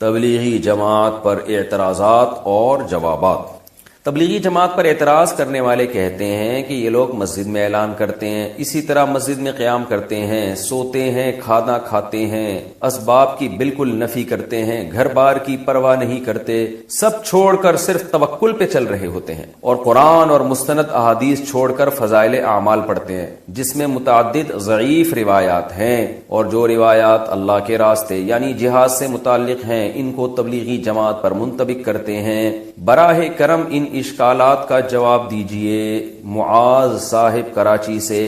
تبلیغی جماعت پر اعتراضات اور جوابات۔ تبلیغی جماعت پر اعتراض کرنے والے کہتے ہیں کہ یہ لوگ مسجد میں اعلان کرتے ہیں، اسی طرح مسجد میں قیام کرتے ہیں، سوتے ہیں، کھانا کھاتے ہیں، اسباب کی بالکل نفی کرتے ہیں، گھر بار کی پرواہ نہیں کرتے، سب چھوڑ کر صرف توکل پہ چل رہے ہوتے ہیں، اور قرآن اور مستند احادیث چھوڑ کر فضائل اعمال پڑھتے ہیں جس میں متعدد ضعیف روایات ہیں، اور جو روایات اللہ کے راستے یعنی جہاد سے متعلق ہیں ان کو تبلیغی جماعت پر منطبق کرتے ہیں۔ براہ کرم ان اشکالات کا جواب دیجئے۔ معاذ صاحب کراچی سے۔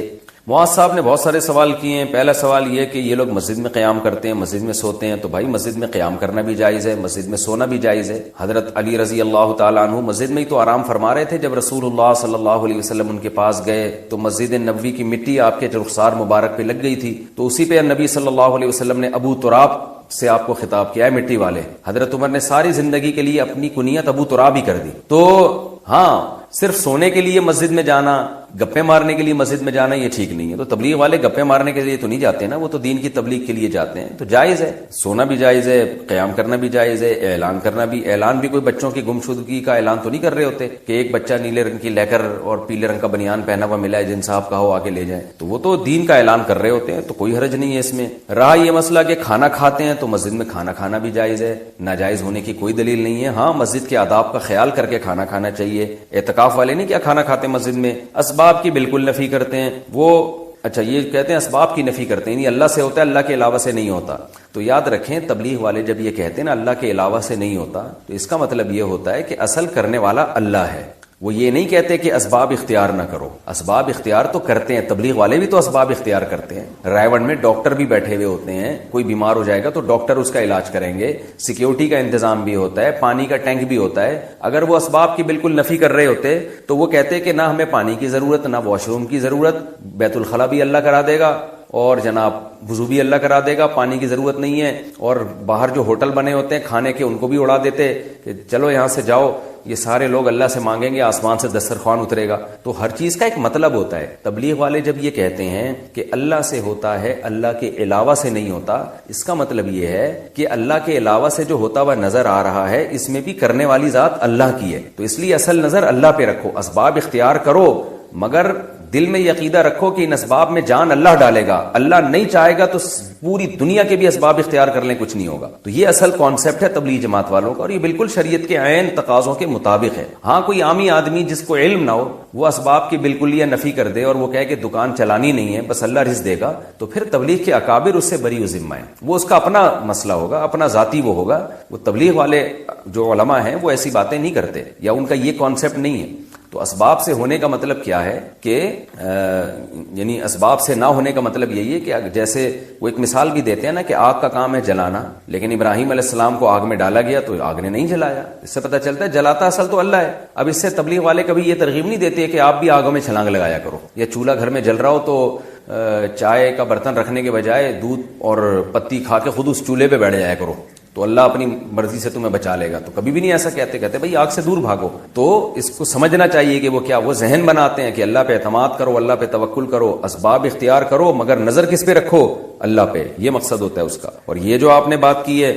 معاذ صاحب نے بہت سارے سوال کیے ہیں۔ پہلا سوال یہ کہ یہ لوگ مسجد میں قیام کرتے ہیں، مسجد میں سوتے ہیں، تو بھائی مسجد میں قیام کرنا بھی جائز ہے، مسجد میں سونا بھی جائز ہے۔ حضرت علی رضی اللہ تعالیٰ عنہ مسجد میں ہی تو آرام فرما رہے تھے جب رسول اللہ صلی اللہ علیہ وسلم ان کے پاس گئے تو مسجد نبوی کی مٹی آپ کے رخسار مبارک پہ لگ گئی تھی، تو اسی پہ نبی صلی اللہ علیہ وسلم نے ابو تراب سے آپ کو خطاب کیا ہے، مٹی والے۔ حضرت عمر نے ساری زندگی کے لیے اپنی کنیت ابو تراب ہی کر دی۔ تو ہاں، صرف سونے کے لیے مسجد میں جانا، گپے مارنے کے لیے مسجد میں جانا یہ ٹھیک نہیں ہے۔ تو تبلیغ والے گپے مارنے کے لیے تو نہیں جاتے نا، وہ تو دین کی تبلیغ کے لیے جاتے ہیں، تو جائز ہے، سونا بھی جائز ہے، قیام کرنا بھی جائز ہے، اعلان کرنا بھی۔ اعلان بھی کوئی بچوں کی گمشدگی کا اعلان تو نہیں کر رہے ہوتے کہ ایک بچہ نیلے رنگ کی لیکر اور پیلے رنگ کا بنیان پہنا ہوا ملا ہے، جن صاحب کا ہو آ کے لے جائیں، تو وہ تو دین کا اعلان کر رہے ہوتے ہیں، تو کوئی حرج نہیں ہے اس میں۔ رہا یہ مسئلہ کہ کھانا کھاتے ہیں تو مسجد میں کھانا کھانا بھی جائز ہے، ناجائز ہونے کی کوئی دلیل نہیں ہے۔ ہاں، مسجد کے آداب کا خیال کر کے کھانا کھانا چاہیے۔ اعتکاف والے نہیں کیا کھانا کھاتے مسجد میں، اسباب کی بالکل نفی کرتے ہیں وہ۔ اچھا، یہ کہتے ہیں اسباب کی نفی کرتے ہیں، یہ اللہ سے ہوتا ہے، اللہ کے علاوہ سے نہیں ہوتا۔ تو یاد رکھیں، تبلیغ والے جب یہ کہتے ہیں نا اللہ کے علاوہ سے نہیں ہوتا، تو اس کا مطلب یہ ہوتا ہے کہ اصل کرنے والا اللہ ہے۔ وہ یہ نہیں کہتے کہ اسباب اختیار نہ کرو، اسباب اختیار تو کرتے ہیں، تبلیغ والے بھی تو اسباب اختیار کرتے ہیں۔ رائے میں ڈاکٹر بھی بیٹھے ہوئے ہوتے ہیں، کوئی بیمار ہو جائے گا تو ڈاکٹر اس کا علاج کریں گے، سیکیورٹی کا انتظام بھی ہوتا ہے، پانی کا ٹینک بھی ہوتا ہے۔ اگر وہ اسباب کی بالکل نفی کر رہے ہوتے تو وہ کہتے کہ نہ ہمیں پانی کی ضرورت، نہ واش روم کی ضرورت، بیت الخلا بھی اللہ کرا دے گا، اور جناب وضو بھی اللہ کرا دے گا، پانی کی ضرورت نہیں ہے، اور باہر جو ہوٹل بنے ہوتے ہیں کھانے کے ان کو بھی اڑا دیتے کہ چلو یہاں سے جاؤ، یہ سارے لوگ اللہ سے مانگیں گے، آسمان سے دسترخوان اترے گا۔ تو ہر چیز کا ایک مطلب ہوتا ہے۔ تبلیغ والے جب یہ کہتے ہیں کہ اللہ سے ہوتا ہے، اللہ کے علاوہ سے نہیں ہوتا، اس کا مطلب یہ ہے کہ اللہ کے علاوہ سے جو ہوتا ہوا نظر آ رہا ہے اس میں بھی کرنے والی ذات اللہ کی ہے، تو اس لیے اصل نظر اللہ پہ رکھو، اسباب اختیار کرو، مگر دل میں یہ عقیدہ رکھو کہ ان اسباب میں جان اللہ ڈالے گا، اللہ نہیں چاہے گا تو پوری دنیا کے بھی اسباب اختیار کر لیں کچھ نہیں ہوگا۔ تو یہ اصل کانسیپٹ ہے تبلیغ جماعت والوں کا، اور یہ بالکل شریعت کے عین تقاضوں کے مطابق ہے۔ ہاں، کوئی عامی آدمی جس کو علم نہ ہو وہ اسباب کی بالکل یہ نفی کر دے اور وہ کہے کہ دکان چلانی نہیں ہے، بس اللہ رزق دے گا، تو پھر تبلیغ کے اکابر اس سے بری و ذمہ ہیں، وہ اس کا اپنا مسئلہ ہوگا، اپنا ذاتی وہ ہوگا۔ وہ تبلیغ والے جو علماء ہیں وہ ایسی باتیں نہیں کرتے، یا ان کا یہ کانسیپٹ نہیں ہے۔ تو اسباب سے ہونے کا مطلب کیا ہے کہ یعنی اسباب سے نہ ہونے کا مطلب یہی ہے کہ جیسے وہ ایک مثال بھی دیتے ہیں نا کہ آگ کا کام ہے جلانا، لیکن ابراہیم علیہ السلام کو آگ میں ڈالا گیا تو آگ نے نہیں جلایا، اس سے پتہ چلتا ہے جلاتا اصل تو اللہ ہے۔ اب اس سے تبلیغ والے کبھی یہ ترغیب نہیں دیتے کہ آپ بھی آگوں میں چھلانگ لگایا کرو، یا چولہا گھر میں جل رہا ہو تو چائے کا برتن رکھنے کے بجائے دودھ اور پتی کھا کے خود اس چولہے پہ بیٹھ جایا کرو تو اللہ اپنی مرضی سے تمہیں بچا لے گا۔ تو کبھی بھی نہیں ایسا کہتے بھائی آگ سے دور بھاگو۔ تو اس کو سمجھنا چاہیے کہ وہ کیا، وہ ذہن بناتے ہیں کہ اللہ پہ اعتماد کرو، اللہ پہ توکل کرو، اسباب اختیار کرو، مگر نظر کس پہ رکھو، اللہ پہ، یہ مقصد ہوتا ہے اس کا۔ اور یہ جو آپ نے بات کی ہے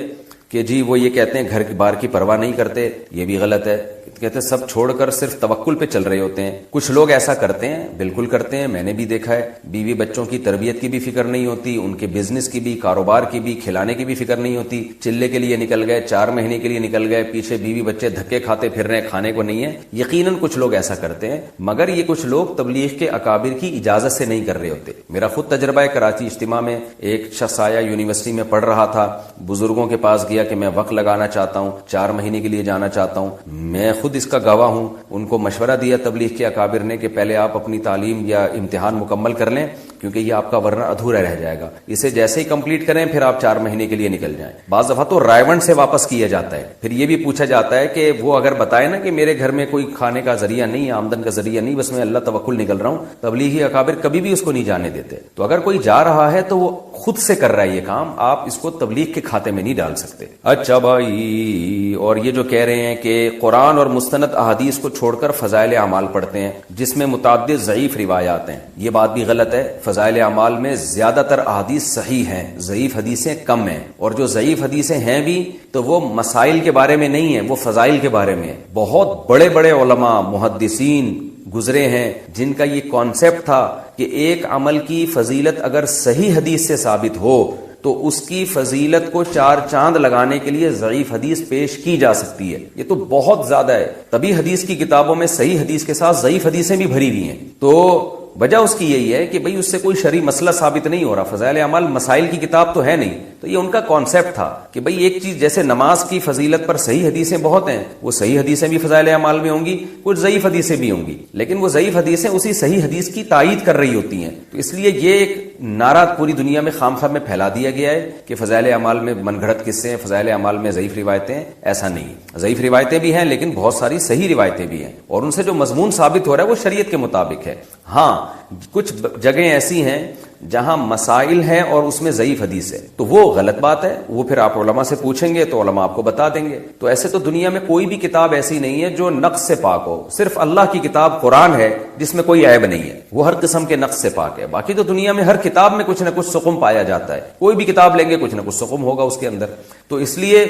کہ جی وہ یہ کہتے ہیں گھر کی بار کی پرواہ نہیں کرتے، یہ بھی غلط ہے۔ کہتے ہیں سب چھوڑ کر صرف توکل پہ چل رہے ہوتے ہیں۔ کچھ لوگ ایسا کرتے ہیں، بالکل کرتے ہیں، میں نے بھی دیکھا ہے، بیوی بچوں کی تربیت کی بھی فکر نہیں ہوتی، ان کے بزنس کی بھی، کاروبار کی بھی، کھلانے کی بھی فکر نہیں ہوتی، چلے کے لیے نکل گئے، 4 مہینے کے لیے نکل گئے، پیچھے بیوی بچے دھکے کھاتے پھر رہے ہیں، کھانے کو نہیں ہے۔ یقیناً کچھ لوگ ایسا کرتے ہیں، مگر یہ کچھ لوگ تبلیغ کے اکابر کی اجازت سے نہیں کر رہے ہوتے۔ میرا خود تجربہ ہے، کراچی اجتماع میں ایک شخص آیا، یونیورسٹی میں پڑھ رہا تھا، بزرگوں کے پاس گیا کہ میں وقت لگانا چاہتا ہوں، 4 مہینے کے لیے جانا چاہتا ہوں، میں خود اس کا گواہ ہوں۔ ان کو مشورہ دیا تبلیغ کے اکابر نے کہ پہلے آپ اپنی تعلیم یا امتحان مکمل کر لیں، کیونکہ یہ آپ کا ورنہ ادھورا رہ جائے گا، اسے جیسے ہی کمپلیٹ کریں پھر آپ 4 مہینے کے لیے نکل جائیں۔ بعض دفعہ تو رائے سے واپس کیا جاتا ہے، پھر یہ بھی پوچھا جاتا ہے کہ وہ اگر بتائے نا کہ میرے گھر میں کوئی کھانے کا ذریعہ نہیں، آمدن کا ذریعہ نہیں، بس میں اللہ توکل نکل رہا ہوں، تبلیغی اکابر کبھی بھی اس کو نہیں جانے دیتے۔ تو اگر کوئی جا رہا ہے تو وہ خود سے کر رہا ہے یہ کام، آپ اس کو تبلیغ کے کھاتے میں نہیں ڈال سکتے۔ اچھا بھائی، اور یہ جو کہہ رہے ہیں کہ قرآن اور مستند احادیث کو چھوڑ کر فضائل اعمال پڑھتے ہیں جس میں متعدد ضعیف روایات ہیں، یہ بات بھی غلط ہے۔ فضائل اعمال میں زیادہ تر احادیث صحیح ہیں، ضعیف حدیثیں کم ہیں، اور جو ضعیف حدیثیں ہیں بھی تو وہ مسائل کے بارے میں نہیں ہیں، وہ فضائل کے بارے میں ہیں۔ بہت بڑے بڑے علماء محدثین گزرے ہیں جن کا یہ کانسیپٹ تھا کہ ایک عمل کی فضیلت اگر صحیح حدیث سے ثابت ہو تو اس کی فضیلت کو چار چاند لگانے کے لیے ضعیف حدیث پیش کی جا سکتی ہے۔ یہ تو بہت زیادہ ہے، تبھی حدیث کی کتابوں میں صحیح حدیث کے ساتھ ضعیف حدیثیں بھی بھری ہوئی ہیں۔ تو وجہ اس کی یہی ہے کہ بھئی اس سے کوئی شرعی مسئلہ ثابت نہیں ہو رہا، فضائل اعمال مسائل کی کتاب تو ہے نہیں، تو یہ ان کا کانسیپٹ تھا کہ بھئی ایک چیز جیسے نماز کی فضیلت پر صحیح حدیثیں بہت ہیں، وہ صحیح حدیثیں بھی فضائل اعمال میں ہوں گی، کچھ ضعیف حدیثیں بھی ہوں گی، لیکن وہ ضعیف حدیثیں اسی صحیح حدیث کی تائید کر رہی ہوتی ہیں۔ تو اس لیے یہ ایک نعرہ پوری دنیا میں خام خواہ میں پھیلا دیا گیا ہے کہ فضائل اعمال میں من گھڑت قصے ہیں، فضائل اعمال میں ضعیف روایتیں ہیں۔ ایسا نہیں، ضعیف روایتیں بھی ہیں لیکن بہت ساری صحیح روایتیں بھی ہیں، اور ان سے جو مضمون ثابت ہو رہا ہے وہ شریعت کے مطابق ہے۔ ہاں کچھ جگہیں ایسی ہیں جہاں مسائل ہیں اور اس میں ضعیف حدیث ہے، تو وہ غلط بات ہے، وہ پھر آپ علماء سے پوچھیں گے تو علماء آپ کو بتا دیں گے۔ تو ایسے تو دنیا میں کوئی بھی کتاب ایسی نہیں ہے جو نقص سے پاک ہو، صرف اللہ کی کتاب قرآن ہے جس میں کوئی عیب نہیں ہے، وہ ہر قسم کے نقص سے پاک ہے۔ باقی تو دنیا میں ہر کتاب میں کچھ نہ کچھ سقم پایا جاتا ہے، کوئی بھی کتاب لیں گے کچھ نہ کچھ سقم ہوگا اس کے اندر، تو اس لیے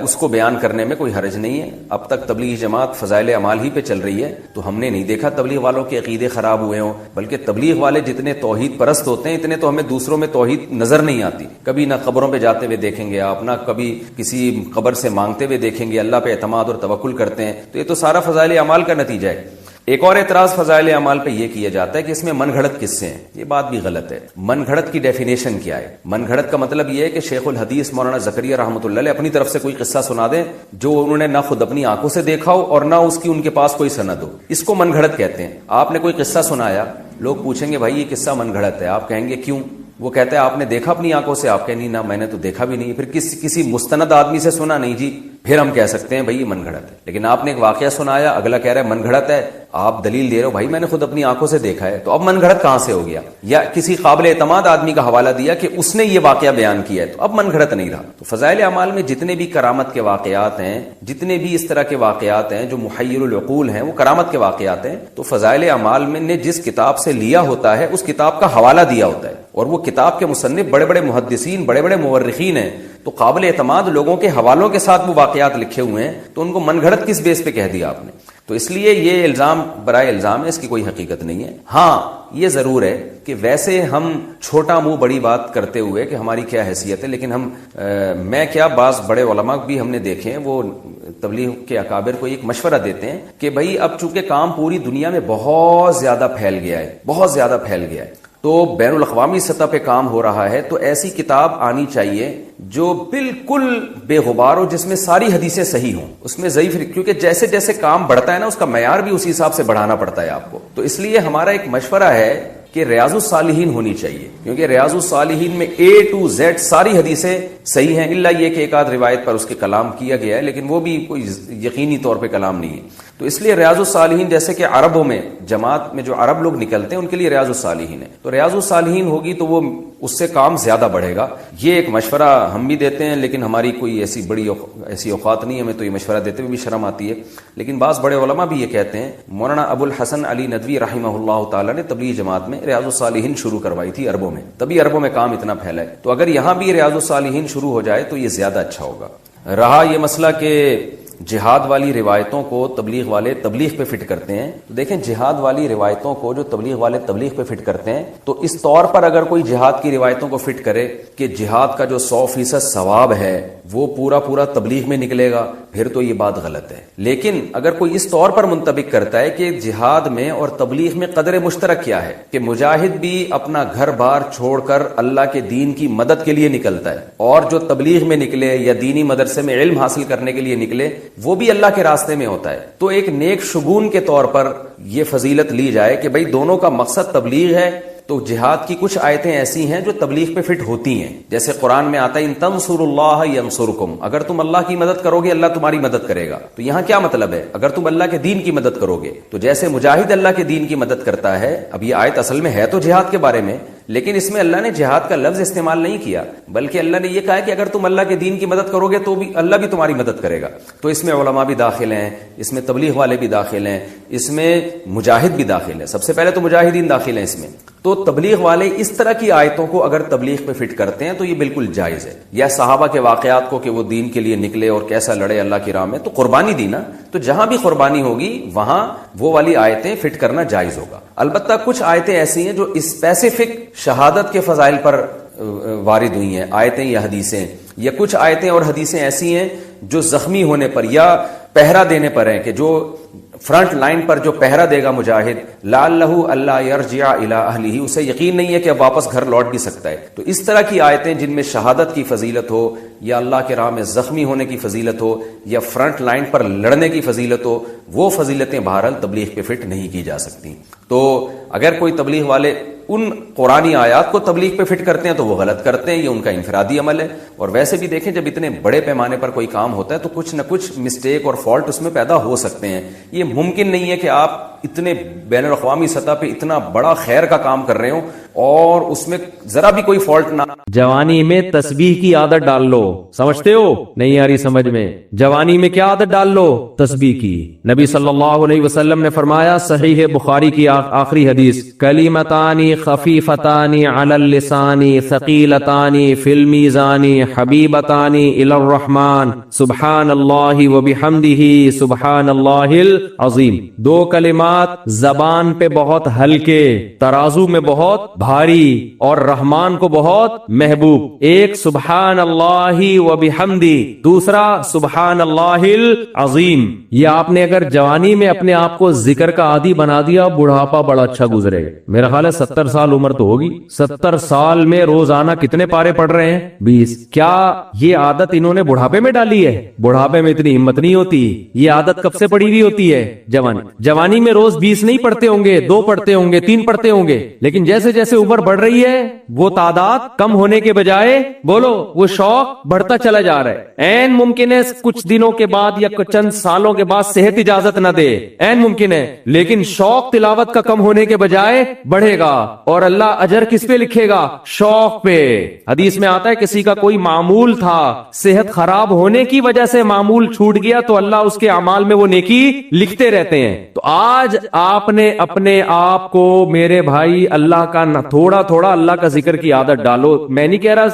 اس کو بیان کرنے میں کوئی حرج نہیں ہے۔ اب تک تبلیغی جماعت فضائل اعمال ہی پہ چل رہی ہے، تو ہم نے نہیں دیکھا تبلیغ والوں کے عقیدے خراب ہوئے ہوں، بلکہ تبلیغ والے جتنے توحید پرست ہوتے ہیں اتنے تو ہمیں دوسروں میں توحید نظر نہیں آتی۔ کبھی نہ قبروں پہ جاتے ہوئے دیکھیں گے آپ، نہ کبھی کسی قبر سے مانگتے ہوئے دیکھیں گے، اللہ پہ اعتماد اور توکل کرتے ہیں، تو یہ تو سارا فضائل اعمال کا نتیجہ ہے۔ ایک اور اعتراض فضائل اعمال پہ یہ کیا جاتا ہے کہ اس میں من گھڑت قصے ہیں، یہ بات بھی غلط ہے۔ من گھڑت کی ڈیفینیشن کیا ہے؟ من گھڑت کا مطلب یہ ہے کہ شیخ الحدیث مولانا زکریا رحمۃ اللہ علیہ اپنی طرف سے کوئی قصہ سنا دیں جو انہوں نے نہ خود اپنی آنکھوں سے دیکھا ہو اور نہ اس کی ان کے پاس کوئی سند ہو، اس کو من گھڑت کہتے ہیں۔ آپ نے کوئی قصہ سنایا، لوگ پوچھیں گے بھائی یہ قصہ من گھڑت ہے، آپ کہیں گے کیوں؟ وہ کہتے ہیں آپ نے دیکھا اپنی آنکھوں سے، آپ کہیں نہیں نہ میں نے تو دیکھا بھی نہیں، پھر کسی مستند آدمی سے سنا نہیں جی، پھر ہم کہہ سکتے ہیں بھائی یہ من گھڑت ہے۔ لیکن آپ نے ایک واقعہ سنایا، اگلا کہہ رہا ہے من گھڑت ہے، آپ دلیل دے رہے ہو بھائی میں نے خود اپنی آنکھوں سے دیکھا ہے، تو اب من گھڑت کہاں سے ہو گیا؟ یا کسی قابل اعتماد آدمی کا حوالہ دیا کہ اس نے یہ واقعہ بیان کیا ہے، تو اب من گھڑت نہیں رہا۔ تو فضائل اعمال میں جتنے بھی کرامت کے واقعات ہیں، جتنے بھی اس طرح کے واقعات ہیں جو محیر العقول ہیں، وہ کرامت کے واقعات ہیں، تو فضائل اعمال میں نے جس کتاب سے لیا ہوتا ہے اس کتاب کا حوالہ دیا ہوتا ہے، اور وہ کتاب کے مصنف بڑے بڑے محدثین، بڑے بڑے مورخین ہیں، تو قابل اعتماد لوگوں کے حوالوں کے ساتھ وہ واقعات لکھے ہوئے ہیں، تو ان کو من گھڑت کس بیس پہ کہہ دیا آپ نے؟ تو اس لیے یہ الزام برائے الزام ہے، اس کی کوئی حقیقت نہیں ہے۔ ہاں یہ ضرور ہے کہ ویسے ہم چھوٹا منہ بڑی بات کرتے ہوئے کہ ہماری کیا حیثیت ہے، لیکن میں کیا بعض بڑے علماء بھی ہم نے دیکھے ہیں، وہ تبلیغ کے اکابر کو ایک مشورہ دیتے ہیں کہ بھائی اب چونکہ کام پوری دنیا میں بہت زیادہ پھیل گیا ہے، بہت زیادہ پھیل گیا ہے، تو بین الاقوامی سطح پہ کام ہو رہا ہے، تو ایسی کتاب آنی چاہیے جو بالکل بے غبار ہو، جس میں ساری حدیثیں صحیح ہوں، اس میں ضعیف، کیونکہ جیسے جیسے کام بڑھتا ہے نا اس کا معیار بھی اسی حساب سے بڑھانا پڑتا ہے آپ کو۔ تو اس لیے ہمارا ایک مشورہ ہے کہ ریاض الصالحین ہونی چاہیے، کیونکہ ریاض الصالحین میں A to Z ساری حدیثیں صحیح ہیں، الا یہ کہ ایک آدھ روایت پر اس کے کلام کیا گیا ہے، لیکن وہ بھی کوئی یقینی طور پہ کلام نہیں ہے۔ تو اس لیے ریاض الصالحین جیسے کہ عربوں میں جماعت میں جو عرب لوگ نکلتے ہیں ان کے لیے ریاض الصالحین ہے، تو ریاض الصالحین ہوگی تو وہ اس سے کام زیادہ بڑھے گا۔ یہ ایک مشورہ ہم بھی دیتے ہیں، لیکن ہماری کوئی ایسی اوقات نہیں، ہمیں تو یہ مشورہ دیتے ہوئے بھی شرم آتی ہے، لیکن بعض بڑے علماء بھی یہ کہتے ہیں۔ مولانا ابو الحسن علی ندوی رحمہ اللہ تعالی نے تبلیغ جماعت میں ریاض الصالحین شروع کروائی تھی عربوں میں، تبھی عربوں میں کام اتنا پھیلا ہے، تو اگر یہاں بھی ریاض الصالحین شروع ہو جائے تو یہ زیادہ اچھا ہوگا۔ رہا یہ مسئلہ کہ جہاد والی روایتوں کو تبلیغ والے تبلیغ پہ فٹ کرتے ہیں، تو دیکھیں جہاد والی روایتوں کو جو تبلیغ والے تبلیغ پہ فٹ کرتے ہیں، تو اس طور پر اگر کوئی جہاد کی روایتوں کو فٹ کرے کہ جہاد کا جو 100% ثواب ہے وہ پورا تبلیغ میں نکلے گا، پھر تو یہ بات غلط ہے۔ لیکن اگر کوئی اس طور پر منطبق کرتا ہے کہ جہاد میں اور تبلیغ میں قدر مشترک کیا ہے کہ مجاہد بھی اپنا گھر بار چھوڑ کر اللہ کے دین کی مدد کے لیے نکلتا ہے، اور جو تبلیغ میں نکلے یا دینی مدرسے میں علم حاصل کرنے کے لیے نکلے وہ بھی اللہ کے راستے میں ہوتا ہے، تو ایک نیک شگون کے طور پر یہ فضیلت لی جائے کہ بھئی دونوں کا مقصد تبلیغ ہے، تو جہاد کی کچھ آیتیں ایسی ہیں جو تبلیغ پہ فٹ ہوتی ہیں، جیسے قرآن میں آتا ہے ان تنصروا اللہ ینصرکم، اگر تم اللہ کی مدد کرو گے اللہ تمہاری مدد کرے گا۔ تو یہاں کیا مطلب ہے؟ اگر تم اللہ کے دین کی مدد کرو گے، تو جیسے مجاہد اللہ کے دین کی مدد کرتا ہے، اب یہ آیت اصل میں ہے تو جہاد کے بارے میں، لیکن اس میں اللہ نے جہاد کا لفظ استعمال نہیں کیا، بلکہ اللہ نے یہ کہا ہے کہ اگر تم اللہ کے دین کی مدد کرو گے تو بھی اللہ بھی تمہاری مدد کرے گا۔ تو اس میں علماء بھی داخل ہیں، اس میں تبلیغ والے بھی داخل ہیں، اس میں مجاہد بھی داخل ہیں، سب سے پہلے تو مجاہدین داخل ہیں اس میں۔ تو تبلیغ والے اس طرح کی آیتوں کو اگر تبلیغ پہ فٹ کرتے ہیں تو یہ بالکل جائز ہے۔ یا صحابہ کے واقعات کو کہ وہ دین کے لیے نکلے اور کیسا لڑے اللہ کی راہ میں، تو قربانی دی نا، تو جہاں بھی قربانی ہوگی وہاں وہ والی آیتیں فٹ کرنا جائز ہوگا۔ البتہ کچھ آیتیں ایسی ہیں جو اسپیسیفک شہادت کے فضائل پر وارد ہوئی ہیں، آیتیں یا حدیثیں، یا کچھ آیتیں اور حدیثیں ایسی ہیں جو زخمی ہونے پر یا پہرا دینے پر ہیں، کہ جو فرنٹ لائن پر جو پہرا دے گا مجاہد، لعلہ اللہ یرجع الی اہلہ، اسے یقین نہیں ہے کہ اب واپس گھر لوٹ بھی سکتا ہے۔ تو اس طرح کی آیتیں جن میں شہادت کی فضیلت ہو، یا اللہ کے راہ میں زخمی ہونے کی فضیلت ہو، یا فرنٹ لائن پر لڑنے کی فضیلت ہو، وہ فضیلتیں بہرحال تبلیغ پہ فٹ نہیں کی جا سکتی۔ تو اگر کوئی تبلیغ والے ان قرآنی آیات کو تبلیغ پہ فٹ کرتے ہیں تو وہ غلط کرتے ہیں، یہ ان کا انفرادی عمل ہے۔ اور ویسے بھی دیکھیں جب اتنے بڑے پیمانے پر کوئی کام ہوتا ہے تو کچھ نہ کچھ مسٹیک اور فالٹ اس میں پیدا ہو سکتے ہیں۔ یہ ممکن نہیں ہے کہ آپ اتنے بین الاقوامی سطح پہ اتنا بڑا خیر کا کام کر رہے ہوں اور اس میں ذرا بھی کوئی فالٹ نہ۔ جوانی میں تسبیح کی عادت ڈال لو، سمجھتے ہو؟ نہیں آ رہی سمجھ میں؟ جوانی میں کیا عادت ڈال لو؟ تسبیح کی۔ نبی صلی اللہ علیہ وسلم نے فرمایا، صحیح بخاری کی آخری حدیث، کلمتان خفیفتان علی اللسان ثقیلتان فی المیزان حبیبتان الی الرحمن سبحان اللہ وبحمدہ سبحان اللہ العظیم۔ دو کلمات زبان پہ بہت ہلکے، ترازو میں بہت بھاری اور رحمان کو بہت محبوب۔ ایک سبحان اللہ وبحمدہ، دوسرا سبحان اللہ العظیم۔ یہ آپ نے اگر جوانی میں اپنے آپ کو ذکر کا عادی بنا دیا، بڑھاپا بڑا اچھا گزرے گا۔ میرا خیال ہے 70 سال عمر تو ہوگی، 70 سال میں روزانہ کتنے پارے پڑھ رہے ہیں؟ 20۔ کیا یہ عادت انہوں نے بڑھاپے میں ڈالی ہے؟ بڑھاپے میں اتنی ہمت نہیں ہوتی، یہ عادت کب سے پڑی ہوئی ہوتی ہے؟ جوانی میں روز 20 نہیں پڑھتے ہوں گے، 2 پڑھتے ہوں گے، 3 پڑھتے ہوں گے، لیکن جیسے جیسے عمر بڑھ رہی ہے وہ تعداد کم ہونے کے بجائے بولو وہ شوق بڑھتا چلا جا رہا ہے۔ این ممکن ہے کچھ دنوں کے بعد یا چند سالوں کے بعد صحت اجازت نہ دے، این ممکن ہے، لیکن شوق تلاوت کا کم ہونے کے بجائے بڑھے گا، اور اللہ اجر کس پہ لکھے گا؟ شوق پہ۔ حدیث میں آتا ہے کسی کا کوئی معمول تھا، صحت خراب ہونے کی وجہ سے معمول چھوٹ گیا تو اللہ اس کے اعمال میں وہ نیکی لکھتے رہتے ہیں۔ تو آج آپ نے اپنے آپ کو میرے بھائی اللہ کا نہ تھوڑا تھوڑا اللہ کا ذکر کی عادت ڈالو۔ میں نہیں کہہ رہا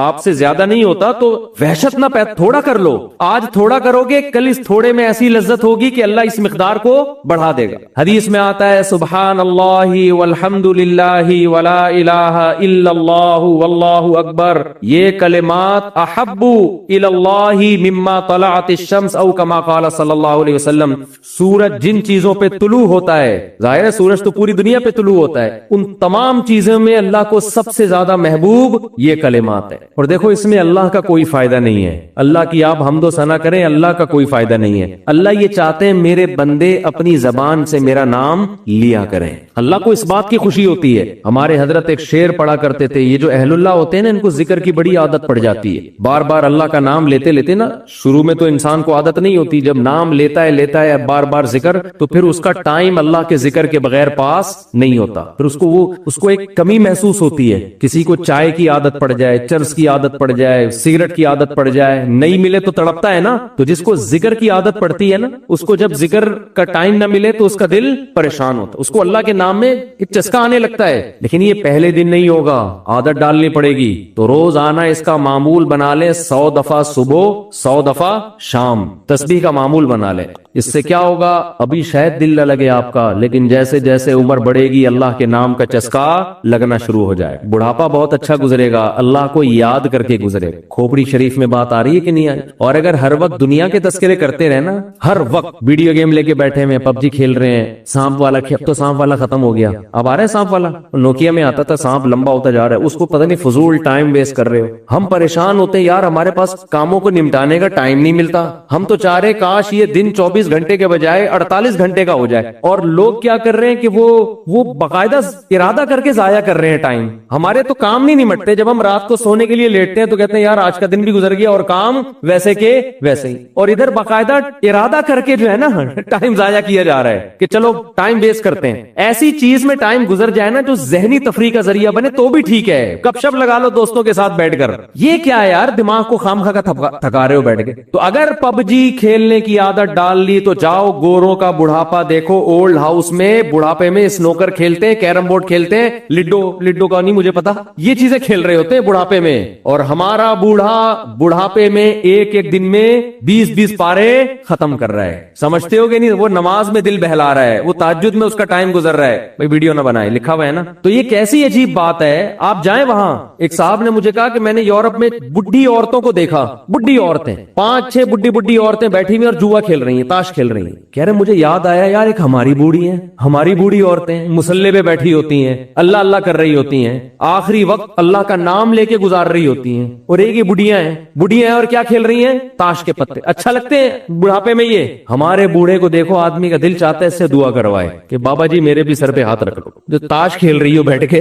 آپ سے زیادہ نہیں ہوتا تو وحشت نہ تھوڑا کر لو، آج تھوڑا کرو گے کل اس تھوڑے میں ایسی لذت ہوگی کہ اللہ اس مقدار کو بڑھا دے گا۔ حدیث میں آتا ہے سبحان اللہ والحمد للہ ولا الہ الا اللہ واللہ اکبر، یہ کلمات احب الی اللہ مما طلعت الشمس او کما قال صلی اللہ علیہ وسلم۔ سورج جن چیزوں پہ طلوع ہوتا ہے، ظاہر ہے سورج تو پوری دنیا پہ طلوع ہوتا ہے، ان تمام چیزوں میں اللہ کو سب سے زیادہ محبوب یہ کلمات ہے۔ اور دیکھو اس میں اللہ کا کوئی فائدہ نہیں ہے، اللہ کی آپ حمد و ثنا کریں، اللہ کا کوئی فائدہ نہیں ہے۔ اللہ یہ چاہتے ہیں میرے بندے اپنی زبان سے میرا نام لیا کریں، اللہ کو اس بات کی خوشی ہوتی ہے۔ ہمارے حضرت ایک شعر پڑھا کرتے تھے، یہ جو اہل اللہ ہوتے ہیں نا ان کو ذکر کی بڑی عادت پڑ جاتی ہے، بار بار اللہ کا نام لیتے لیتے نا، شروع میں تو انسان کو عادت نہیں ہوتی، جب نام لیتا ہے بار بار ذکر تو پھر اس کا ٹائم اللہ کے ذکر کے بغیر پاس نہیں ہوتا، پھر اس کو ایک کمی محسوس ہوتی ہے۔ کسی کو چائے کی عادت پڑ جائے، چرس کی عادت پڑ جائے، سگریٹ کی عادت پڑ جائے، نہیں ملے تو تڑپتا ہے نا، تو جس کو ذکر کی عادت پڑتی ہے نا، اس کو جب ذکر کا ٹائم نہ ملے تو اس کا دل پریشان ہوتا، اس کو اللہ کے نام میں ایک چسکا آنے لگتا ہے۔ لیکن یہ پہلے دن نہیں ہوگا، عادت ڈالنی پڑے گی، تو روز آنا اس کا معمول بنا لے، 100 دفعہ صبح 100 دفعہ شام تسبیح کا معمول بنا لے۔ اس سے کیا ہوگا؟ ابھی شاید دل نہ لگے آپ کا، لیکن جیسے جیسے عمر بڑھے گی اللہ کے نام کا چسکا لگنا شروع ہو جائے، بڑھاپا بہت اچھا گزرے گا، اللہ کو یاد کر کے گزرے۔ کھوپڑی شریف میں بات آ رہی ہے کہ نہیں آ رہی؟ اور اگر ہر وقت دنیا کے تذکرے کرتے رہے نا، ہر وقت ویڈیو گیم لے کے بیٹھے ہیں، PUBG کھیل رہے ہیں، سانپ والا اب تو سانپ والا ختم ہو گیا، اب آ رہا ہے سانپ والا، نوکیا میں آتا تھا سانپ لمبا ہوتا جا رہا ہے، اس کو پتہ نہیں فضول ٹائم ویسٹ کر رہے ہو۔ ہم پریشان ہوتے ہیں یار، ہمارے پاس کاموں کو نمٹانے کا ٹائم نہیں ملتا، ہم تو چاہ رہے کاش یہ دن 24 گھنٹے کے بجائے 48 گھنٹے کا ہو جائے، اور لوگ کیا کر رہے ہیں کہ وہ باقاعدہ ارادہ کر کے ضائع کر رہے ہیں ٹائم. ہمارے تو کام نہیں نمٹتے. جب ہم رات کو سونے کے لیے لیٹتے ہیں تو کہتے ہیں یار آج کا دن بھی گزر گیا اور کام ویسے کے ویسے ہی, اور ادھر باقاعدہ ارادہ کر کے جو ہے نا ٹائم ضائع کیا جا رہا ہے کہ چلو ٹائم ویسٹ کرتے ہیں. ایسی چیز میں ٹائم گزر جائے نا جو ذہنی تفریح کا ذریعہ بنے تو بھی ٹھیک ہے. گپ شپ لگا لو دوستوں کے ساتھ بیٹھ کر. یہ کیا ہے یار, دماغ کو خام خا کا تھکا رہے ہو بیٹھ کے. تو اگر پب جی کھیلنے کی عادت ڈال لی تو جاؤ گوروں کا بڑھاپا دیکھو. اولڈ ہاؤس میں بڑھاپے میں سنوکر کھیلتے ہیں, کیرم بورڈ کھیلتے ہیں, لڈو کا نہیں مجھے پتا, یہ چیزیں کھیل رہے ہوتے ہیں بڑھاپے میں. اور ہمارا بوڑھا بڑھاپے میں ایک دن میں 20 پارے ختم کر رہا ہے. سمجھتے ہو کہ نہیں؟ وہ نماز میں دل بہلا رہا ہے, وہ تہجد میں اس کا ٹائم گزر رہا ہے. بھائی ویڈیو نہ بنائے, لکھا ہوا ہے نا. تو یہ کیسی عجیب بات ہے. آپ جائیں وہاں. ایک صاحب نے مجھے کہا کہ میں نے یورپ میں بڈھی عورتوں کو دیکھا, بڈھی عورتیں 5-6 بڈھی عورتیں بیٹھی ہوئی اور جوا کھیل رہی ہیں, تاش کھیل رہی ہیں. کہہ رہے مجھے یاد آیا یار ایک ہماری بوڑھی ہیں, ہماری بوڑھی عورتیں مصلے پہ بیٹھی ہوتی ہیں, اللہ اللہ کر رہی ہوتی ہیں, آخری وقت اللہ کا نام لے کے گزار رہی ہوتی ہیں. اور ایک یہ بڑھیاں ہیں اور کیا کھیل رہی ہیں؟ تاش کے پتے. اچھا لگتے ہیں بڑھاپے میں یہ. ہمارے بوڑھے کو دیکھو, آدمی کا دل چاہتا ہے اس سے دعا کروائے کہ بابا جی میرے بھی سر پہ ہاتھ رکھ لو. جو تاش کھیل رہی ہو بیٹھ کے